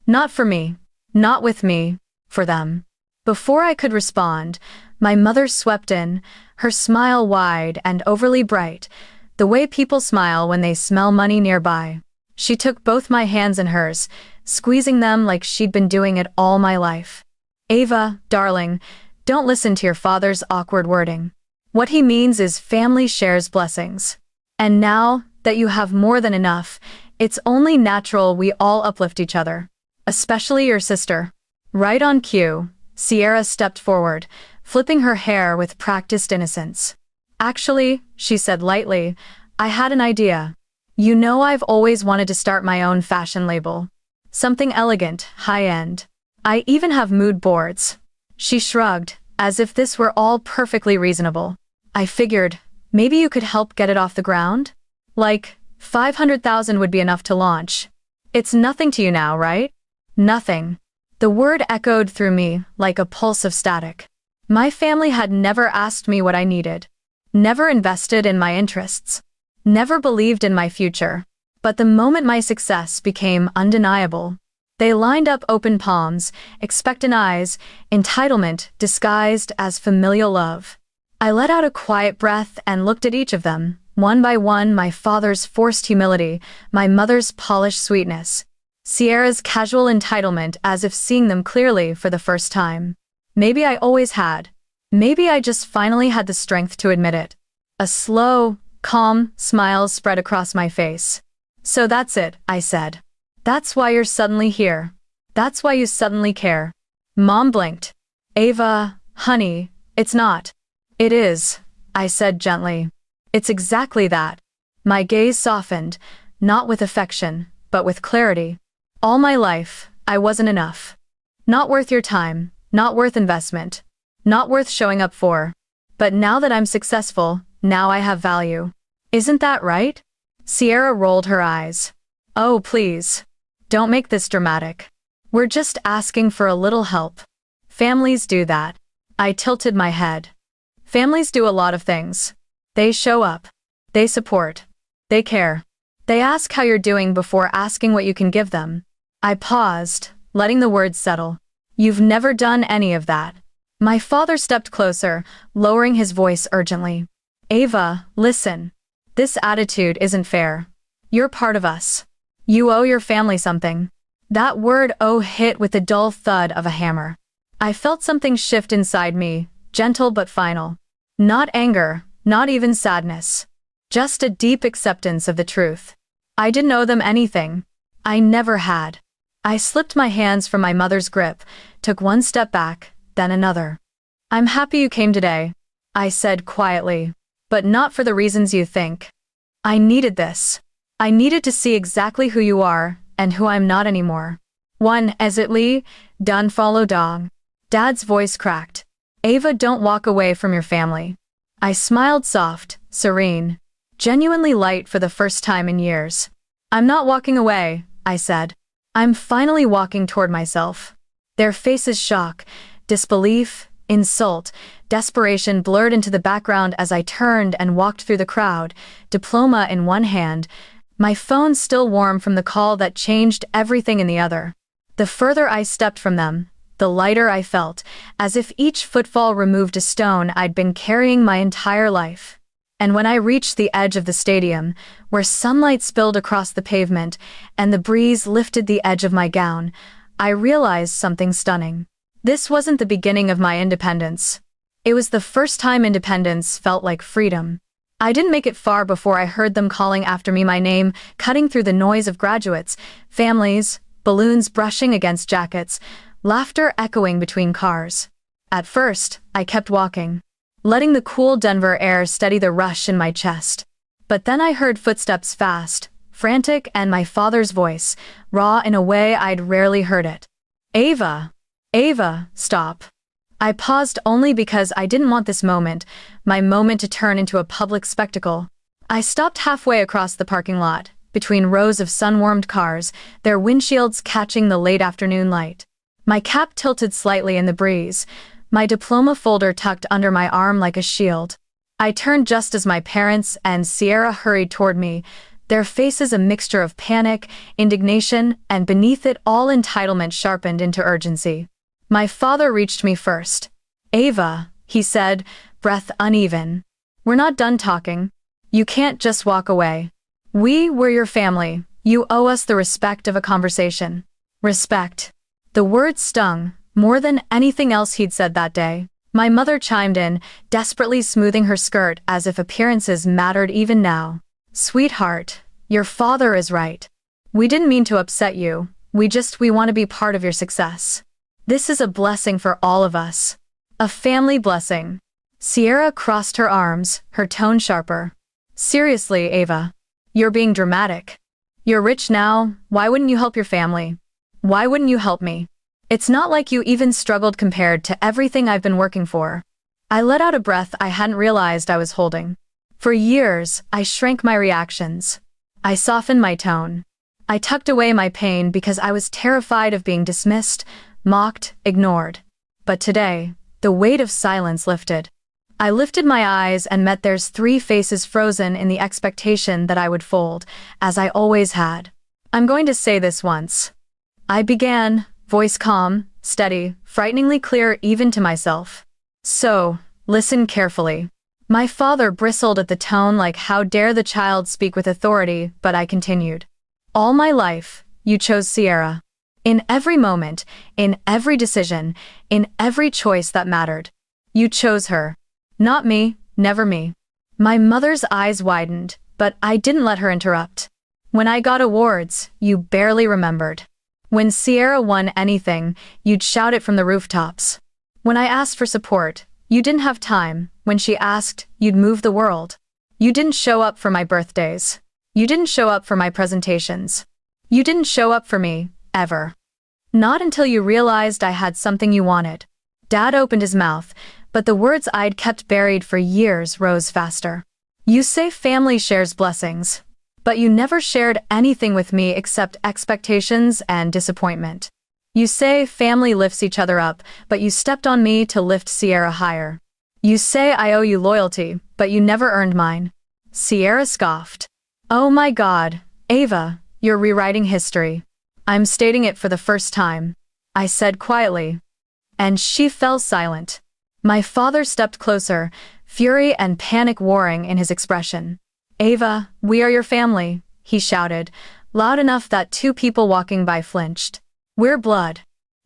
Not for me. Not with me. For them." Before I could respond, my mother swept in, her smile wide and overly bright, the way people smile when they smell money nearby. She took both my hands in hers, squeezing them like she'd been doing it all my life. "Ava, darling, don't listen to your father's awkward wording. What he means is family shares blessings. And now that you have more than enough, it's only natural we all uplift each other. Especially your sister." Right on cue, Sierra stepped forward, flipping her hair with practiced innocence. "Actually," she said lightly, "I had an idea. You know I've always wanted to start my own fashion label. Something elegant, high-end. I even have mood boards." She shrugged, as if this were all perfectly reasonable. I figured, maybe you could help get it off the ground? Like, 500,000 would be enough to launch. It's nothing to you now, right? Nothing. The word echoed through me like a pulse of static. My family had never asked me what I needed. Never invested in my interests. Never believed in my future. But the moment my success became undeniable, they lined up open palms, expectant eyes, entitlement disguised as familial love. I let out a quiet breath and looked at each of them, one by one, my father's forced humility, my mother's polished sweetness, Sierra's casual entitlement, as if seeing them clearly for the first time. Maybe I always had. Maybe I just finally had the strength to admit it. A slow, calm smile spread across my face. "So that's it," I said. "That's why you're suddenly here. That's why you suddenly care." Mom blinked. "Ava, honey, it's not." "It is," I said gently. "It's exactly that." My gaze softened, not with affection, but with clarity. All my life, I wasn't enough. Not worth your time, not worth investment, not worth showing up for. But now that I'm successful, now I have value. Isn't that right? Sierra rolled her eyes. "Oh, please. Don't make this dramatic. We're just asking for a little help. Families do that." I tilted my head. Families do a lot of things. They show up. They support. They care. They ask how you're doing before asking what you can give them. I paused, letting the words settle. "You've never done any of that." My father stepped closer, lowering his voice urgently. "Ava, listen. This attitude isn't fair. You're part of us. You owe your family something." That word "owe" hit with the dull thud of a hammer. I felt something shift inside me, gentle but final. Not anger, not even sadness. Just a deep acceptance of the truth. I didn't owe them anything. I never had. I slipped my hands from my mother's grip, took one step back, then another. I'm happy you came today, I said quietly, but not for the reasons you think. I needed this. I needed to see exactly who you are and who I'm not anymore. One, as it Lee, done follow dog. Dad's voice cracked. Ava, don't walk away from your family. I smiled soft, serene, genuinely light for the first time in years. I'm not walking away, I said. I'm finally walking toward myself. Their faces shock, disbelief, insult, desperation blurred into the background as I turned and walked through the crowd, diploma in one hand, my phone still warm from the call that changed everything in the other. The further I stepped from them, the lighter I felt, as if each footfall removed a stone I'd been carrying my entire life. And when I reached the edge of the stadium, where sunlight spilled across the pavement and the breeze lifted the edge of my gown, I realized something stunning. This wasn't the beginning of my independence. It was the first time independence felt like freedom. I didn't make it far before I heard them calling after me my name, cutting through the noise of graduates, families, balloons brushing against jackets, laughter echoing between cars. At first, I kept walking, letting the cool Denver air steady the rush in my chest. But then I heard footsteps fast, frantic, and my father's voice, raw in a way I'd rarely heard it. Ava! Ava, stop. I paused only because I didn't want this moment, my moment to turn into a public spectacle. I stopped halfway across the parking lot, between rows of sun-warmed cars, their windshields catching the late afternoon light. My cap tilted slightly in the breeze, my diploma folder tucked under my arm like a shield. I turned just as my parents and Sierra hurried toward me, their faces a mixture of panic, indignation, and beneath it all entitlement sharpened into urgency. My father reached me first. Ava, he said, breath uneven. We're not done talking. You can't just walk away. We're your family. You owe us the respect of a conversation. Respect. The word stung, more than anything else he'd said that day. My mother chimed in, desperately smoothing her skirt as if appearances mattered even now. Sweetheart, your father is right. We didn't mean to upset you. We want to be part of your success. This is a blessing for all of us. A family blessing. Sierra crossed her arms, her tone sharper. Seriously, Ava. You're being dramatic. You're rich now, why wouldn't you help your family? Why wouldn't you help me? It's not like you even struggled compared to everything I've been working for. I let out a breath I hadn't realized I was holding. For years, I shrank my reactions. I softened my tone. I tucked away my pain because I was terrified of being dismissed, mocked, ignored. But today, the weight of silence lifted. I lifted my eyes and met theirs, three faces frozen in the expectation that I would fold, as I always had. I'm going to say this once. I began, voice calm, steady, frighteningly clear even to myself. So, listen carefully. My father bristled at the tone like how dare the child speak with authority, but I continued. All my life, you chose Sierra. In every moment, in every decision, in every choice that mattered. You chose her. Not me, never me. My mother's eyes widened, but I didn't let her interrupt. When I got awards, you barely remembered. When Sierra won anything, you'd shout it from the rooftops. When I asked for support, you didn't have time. When she asked, you'd move the world. You didn't show up for my birthdays. You didn't show up for my presentations. You didn't show up for me, ever. Not until you realized I had something you wanted. Dad opened his mouth, but the words I'd kept buried for years rose faster. You say family shares blessings, but you never shared anything with me except expectations and disappointment. You say family lifts each other up, but you stepped on me to lift Sierra higher. You say I owe you loyalty, but you never earned mine. Sierra scoffed. Oh my God, Ava, you're rewriting history. I'm stating it for the first time, I said quietly. And she fell silent. My father stepped closer, fury and panic warring in his expression. Ava, we are your family, he shouted, loud enough that two people walking by flinched. We're blood.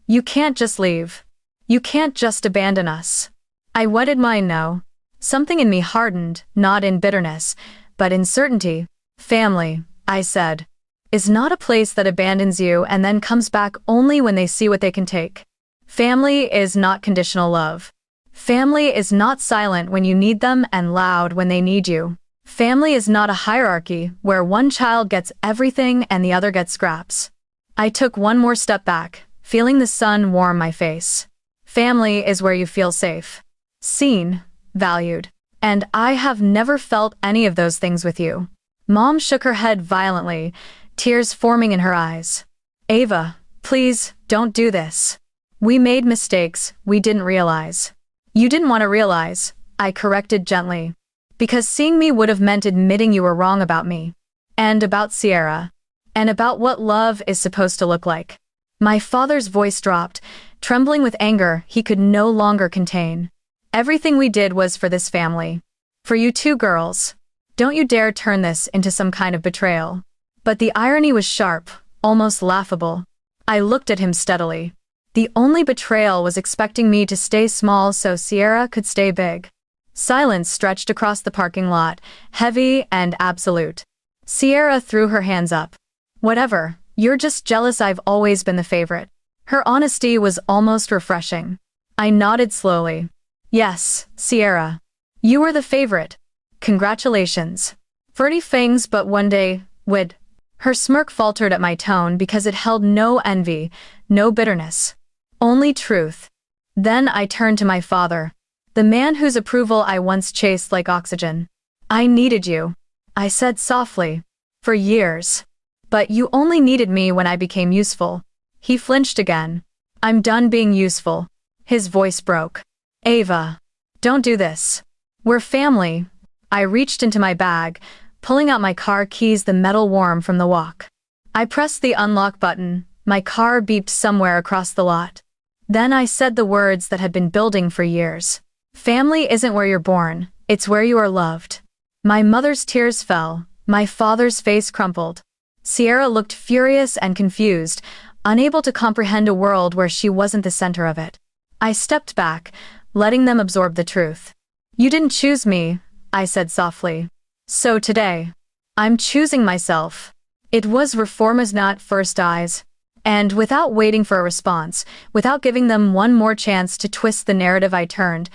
You can't just leave. You can't just abandon us. I wetted my no. Something in me hardened, not in bitterness, but in certainty. Family, I said, is not a place that abandons you and then comes back only when they see what they can take. Family is not conditional love. Family is not silent when you need them and loud when they need you. Family is not a hierarchy where one child gets everything and the other gets scraps. I took one more step back, feeling the sun warm my face. Family is where you feel safe, seen, valued. And I have never felt any of those things with you. Mom shook her head violently, tears forming in her eyes. Ava, please, don't do this. We made mistakes we didn't realize. You didn't want to realize, I corrected gently. Because seeing me would have meant admitting you were wrong about me. And about Sierra. And about what love is supposed to look like. My father's voice dropped, trembling with anger he could no longer contain. Everything we did was for this family. For you two girls. Don't you dare turn this into some kind of betrayal. But the irony was sharp, almost laughable. I looked at him steadily. The only betrayal was expecting me to stay small so Sierra could stay big. Silence stretched across the parking lot, heavy and absolute. Sierra threw her hands up. Whatever, you're just jealous I've always been the favorite. Her honesty was almost refreshing. I nodded slowly. Yes, Sierra. You were the favorite. Congratulations. Pretty things, but one day, would. Her smirk faltered at my tone because it held no envy, no bitterness. Only truth. Then I turned to my father. The man whose approval I once chased like oxygen. I needed you, I said softly. For years. But you only needed me when I became useful. He flinched again. I'm done being useful. His voice broke. Ava. Don't do this. We're family. I reached into my bag, pulling out my car keys, the metal warm from the walk. I pressed the unlock button. My car beeped somewhere across the lot. Then I said the words that had been building for years. Family isn't where you're born, it's where you are loved. My mother's tears fell, my father's face crumpled. Sierra looked furious and confused, unable to comprehend a world where she wasn't the center of it. I stepped back, letting them absorb the truth. You didn't choose me, I said softly. So today, I'm choosing myself. It was Reforma's not first eyes. And without waiting for a response, without giving them one more chance to twist the narrative, I turned,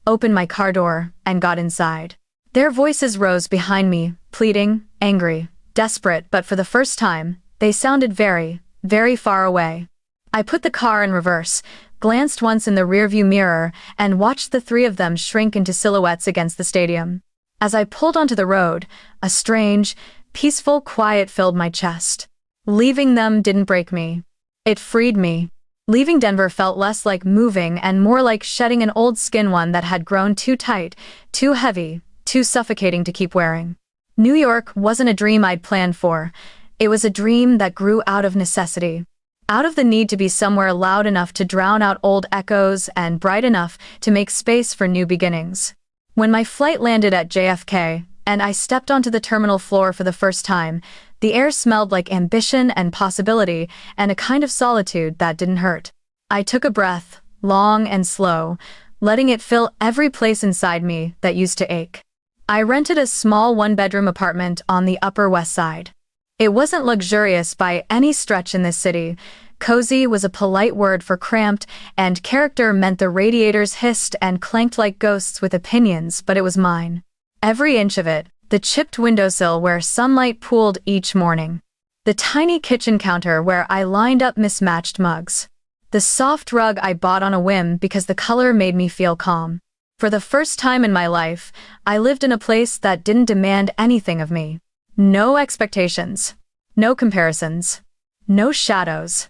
opened my car door, and got inside. Their voices rose behind me, pleading, angry, desperate, but for the first time, they sounded very, very far away. I put the car in reverse, glanced once in the rearview mirror, and watched the three of them shrink into silhouettes against the stadium. As I pulled onto the road, a strange, peaceful quiet filled my chest. Leaving them didn't break me. It freed me. Leaving Denver felt less like moving and more like shedding an old skin, one that had grown too tight, too heavy, too suffocating to keep wearing. New York wasn't a dream I'd planned for. It was a dream that grew out of necessity. Out of the need to be somewhere loud enough to drown out old echoes and bright enough to make space for new beginnings. When my flight landed at JFK, and I stepped onto the terminal floor for the first time, the air smelled like ambition and possibility and a kind of solitude that didn't hurt. I took a breath, long and slow, letting it fill every place inside me that used to ache. I rented a small one-bedroom apartment on the Upper West Side. It wasn't luxurious by any stretch in this city. Cozy was a polite word for cramped, and character meant the radiators hissed and clanked like ghosts with opinions, but it was mine. Every inch of it. The chipped windowsill where sunlight pooled each morning. The tiny kitchen counter where I lined up mismatched mugs. The soft rug I bought on a whim because the color made me feel calm. For the first time in my life, I lived in a place that didn't demand anything of me. No expectations. No comparisons. No shadows.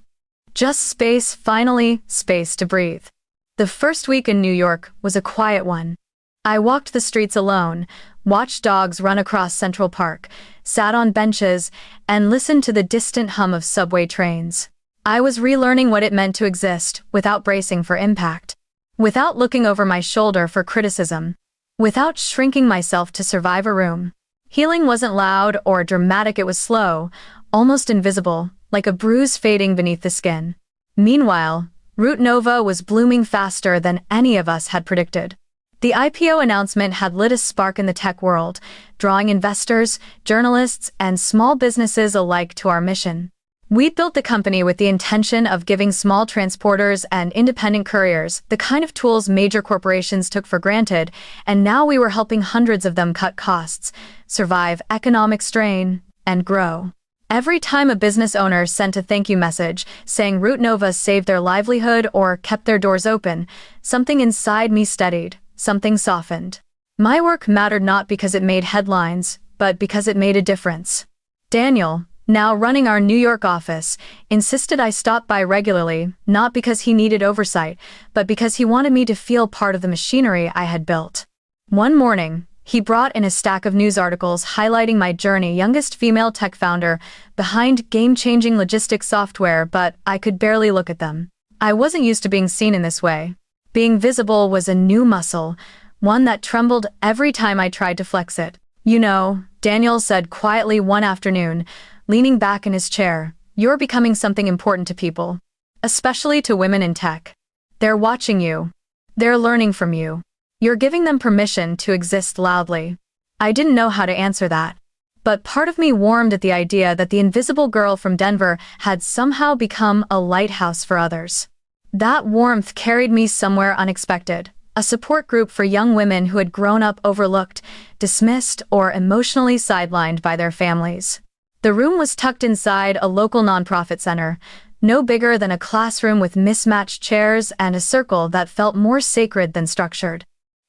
Just space, finally, space to breathe. The first week in New York was a quiet one. I walked the streets alone, watched dogs run across Central Park, sat on benches, and listened to the distant hum of subway trains. I was relearning what it meant to exist without bracing for impact, without looking over my shoulder for criticism, without shrinking myself to survive a room. Healing wasn't loud or dramatic, it was slow, almost invisible, like a bruise fading beneath the skin. Meanwhile, Route Nova was blooming faster than any of us had predicted. The IPO announcement had lit a spark in the tech world, drawing investors, journalists, and small businesses alike to our mission. We'd built the company with the intention of giving small transporters and independent couriers the kind of tools major corporations took for granted, and now we were helping hundreds of them cut costs, survive economic strain, and grow. Every time a business owner sent a thank you message saying Root Nova saved their livelihood or kept their doors open, something inside me steadied, something softened. My work mattered not because it made headlines, but because it made a difference. Daniel, now running our New York office, insisted I stop by regularly, not because he needed oversight, but because he wanted me to feel part of the machinery I had built. One morning, he brought in a stack of news articles highlighting my journey, youngest female tech founder behind game-changing logistics software, but I could barely look at them. I wasn't used to being seen in this way. Being visible was a new muscle, one that trembled every time I tried to flex it. "You know," Daniel said quietly one afternoon, leaning back in his chair, "you're becoming something important to people. Especially to women in tech. They're watching you. They're learning from you. You're giving them permission to exist loudly." I didn't know how to answer that. But part of me warmed at the idea that the invisible girl from Denver had somehow become a lighthouse for others. That warmth carried me somewhere unexpected, a support group for young women who had grown up overlooked, dismissed, or emotionally sidelined by their families. The room was tucked inside a local nonprofit center, no bigger than a classroom with mismatched chairs and a circle that felt more sacred than structured.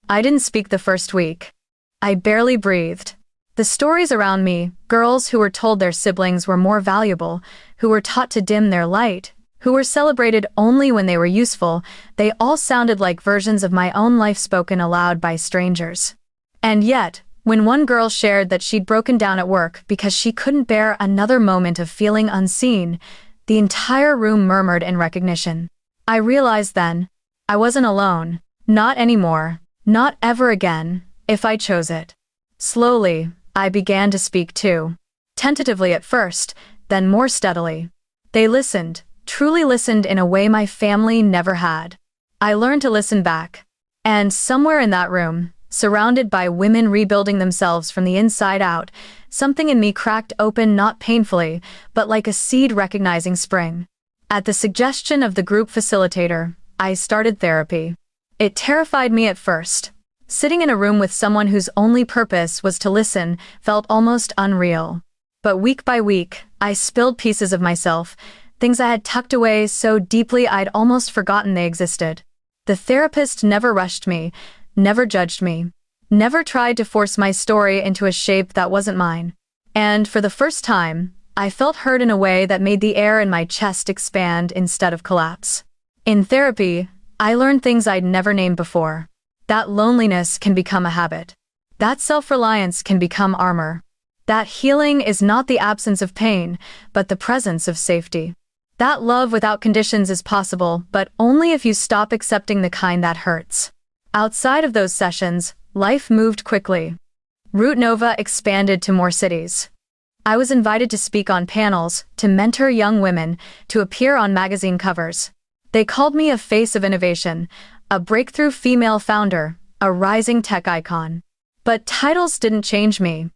I didn't speak the first week. I barely breathed. The stories around me, girls who were told their siblings were more valuable, who were taught to dim their light, who were celebrated only when they were useful, they all sounded like versions of my own life spoken aloud by strangers. And yet, when one girl shared that she'd broken down at work because she couldn't bear another moment of feeling unseen, the entire room murmured in recognition. I realized then, I wasn't alone. Not anymore. Not ever again, if I chose it. Slowly, I began to speak too. Tentatively at first, then more steadily. They listened, truly listened in a way my family never had. I learned to listen back. And somewhere in that room, surrounded by women rebuilding themselves from the inside out, something in me cracked open not painfully, but like a seed recognizing spring. At the suggestion of the group facilitator, I started therapy. It terrified me at first. Sitting in a room with someone whose only purpose was to listen felt almost unreal. But week by week, I spilled pieces of myself, things I had tucked away so deeply I'd almost forgotten they existed. The therapist never rushed me, never judged me, never tried to force my story into a shape that wasn't mine. And for the first time, I felt heard in a way that made the air in my chest expand instead of collapse. In therapy, I learned things I'd never named before. That loneliness can become a habit. That self-reliance can become armor. That healing is not the absence of pain, but the presence of safety. That love without conditions is possible, but only if you stop accepting the kind that hurts. Outside of those sessions, life moved quickly. Root Nova expanded to more cities. I was invited to speak on panels, to mentor young women, to appear on magazine covers. They called me a face of innovation, a breakthrough female founder, a rising tech icon. But titles didn't change me.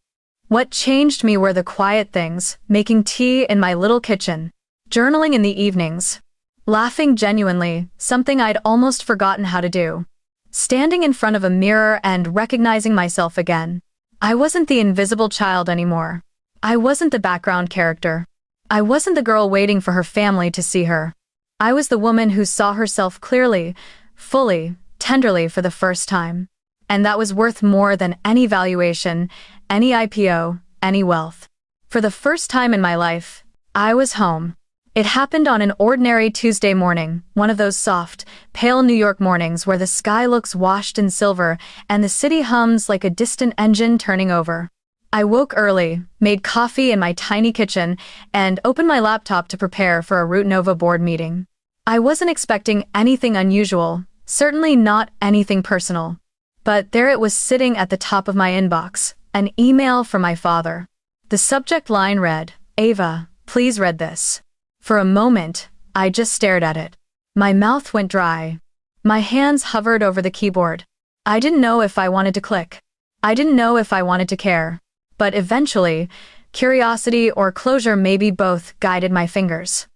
What changed me were the quiet things, making tea in my little kitchen, journaling in the evenings, laughing genuinely, something I'd almost forgotten how to do, standing in front of a mirror and recognizing myself again. I wasn't the invisible child anymore. I wasn't the background character. I wasn't the girl waiting for her family to see her. I was the woman who saw herself clearly, fully, tenderly for the first time. And that was worth more than any valuation, any IPO, any wealth. For the first time in my life, I was home. It happened on an ordinary Tuesday morning, one of those soft, pale New York mornings where the sky looks washed in silver and the city hums like a distant engine turning over. I woke early, made coffee in my tiny kitchen, and opened my laptop to prepare for a Root Nova board meeting. I wasn't expecting anything unusual, certainly not anything personal. But there it was sitting at the top of my inbox, an email from my father. The subject line read, "Ava, please read this." For a moment, I just stared at it. My mouth went dry. My hands hovered over the keyboard. I didn't know if I wanted to click. I didn't know if I wanted to care. But eventually, curiosity or closure, maybe both, guided my fingers.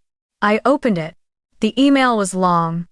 I opened it. The email was long.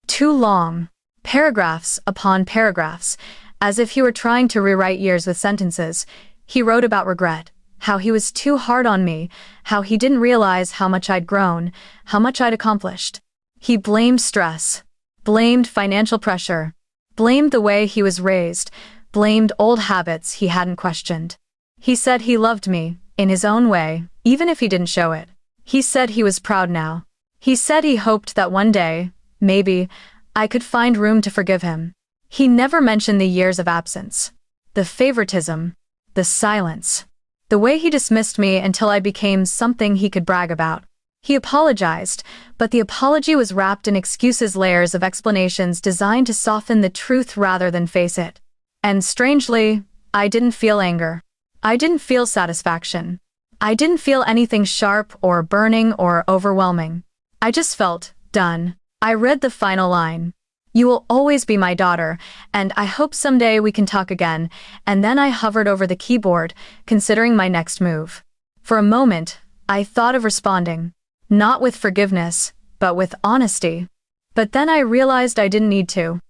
Too long. Paragraphs upon paragraphs, as if he were trying to rewrite years with sentences. He wrote about regret, how he was too hard on me, how he didn't realize how much I'd grown, how much I'd accomplished. He blamed stress, blamed financial pressure, blamed the way he was raised, blamed old habits he hadn't questioned. He said he loved me, in his own way, even if he didn't show it. He said he was proud now. He said he hoped that one day, maybe, I could find room to forgive him. He never mentioned the years of absence, the favoritism, the silence, the way he dismissed me until I became something he could brag about. He apologized, but the apology was wrapped in excuses, layers of explanations designed to soften the truth rather than face it. And strangely, I didn't feel anger. I didn't feel satisfaction. I didn't feel anything sharp or burning or overwhelming. I just felt done. I read the final line. You will always be my daughter, and I hope someday we can talk again. And then I hovered over the keyboard, considering my next move. For a moment, I thought of responding. Not with forgiveness, but with honesty. But then I realized I didn't need to.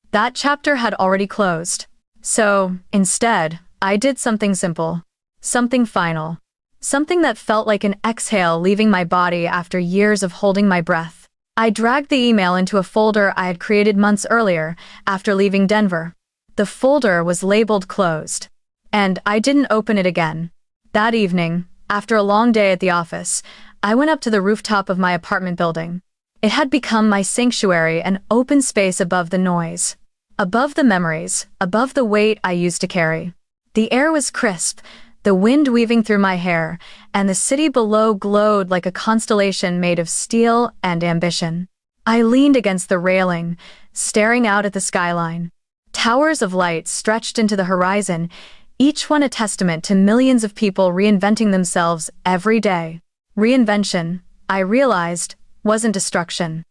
That chapter had already closed. So, instead, I did something simple. Something final. Something that felt like an exhale leaving my body after years of holding my breath. I dragged the email into a folder I had created months earlier, after leaving Denver. The folder was labeled closed. And I didn't open it again. That evening, after a long day at the office, I went up to the rooftop of my apartment building. It had become my sanctuary, an open space above the noise. Above the memories, above the weight I used to carry. The air was crisp, the wind weaving through my hair, and the city below glowed like a constellation made of steel and ambition. I leaned against the railing, staring out at the skyline. Towers of light stretched into the horizon, each one a testament to millions of people reinventing themselves every day. Reinvention, I realized, wasn't destruction.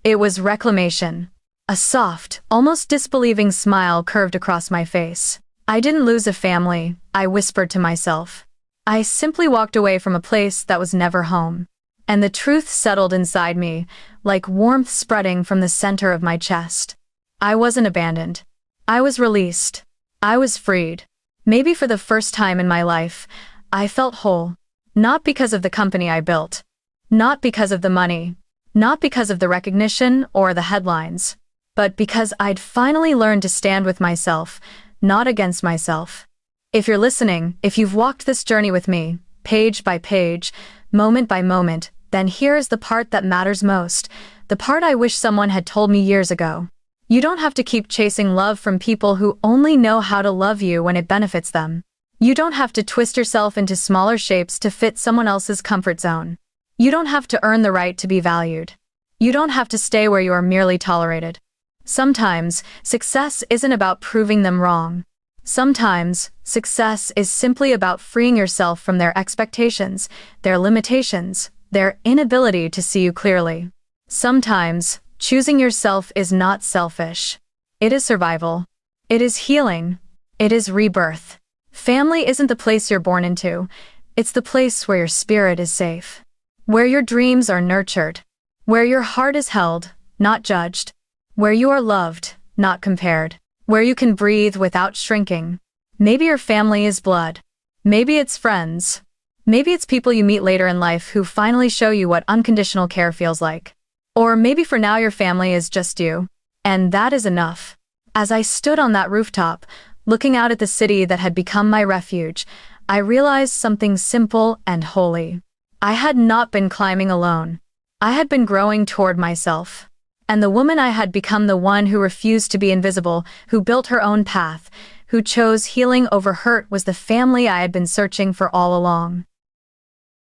It was reclamation. A soft, almost disbelieving smile curved across my face. I didn't lose a family, I whispered to myself. I simply walked away from a place that was never home. And the truth settled inside me, like warmth spreading from the center of my chest. I wasn't abandoned. I was released. I was freed. Maybe for the first time in my life, I felt whole. Not because of the company I built. Not because of the money. Not because of the recognition or the headlines. But because I'd finally learned to stand with myself, not against myself. If you're listening, if you've walked this journey with me, page by page, moment by moment, then here's the part that matters most, the part I wish someone had told me years ago. You don't have to keep chasing love from people who only know how to love you when it benefits them. You don't have to twist yourself into smaller shapes to fit someone else's comfort zone. You don't have to earn the right to be valued. You don't have to stay where you are merely tolerated. Sometimes, success isn't about proving them wrong. Sometimes, success is simply about freeing yourself from their expectations, their limitations, their inability to see you clearly. Sometimes, choosing yourself is not selfish. It is survival. It is healing. It is rebirth. Family isn't the place you're born into. It's the place where your spirit is safe. Where your dreams are nurtured. Where your heart is held, not judged. Where you are loved, not compared. Where you can breathe without shrinking. Maybe your family is blood. Maybe it's friends. Maybe it's people you meet later in life who finally show you what unconditional care feels like. Or maybe for now your family is just you. And that is enough. As I stood on that rooftop, looking out at the city that had become my refuge, I realized something simple and holy. I had not been climbing alone. I had been growing toward myself. And the woman I had become, the one who refused to be invisible, who built her own path, who chose healing over hurt, was the family I had been searching for all along.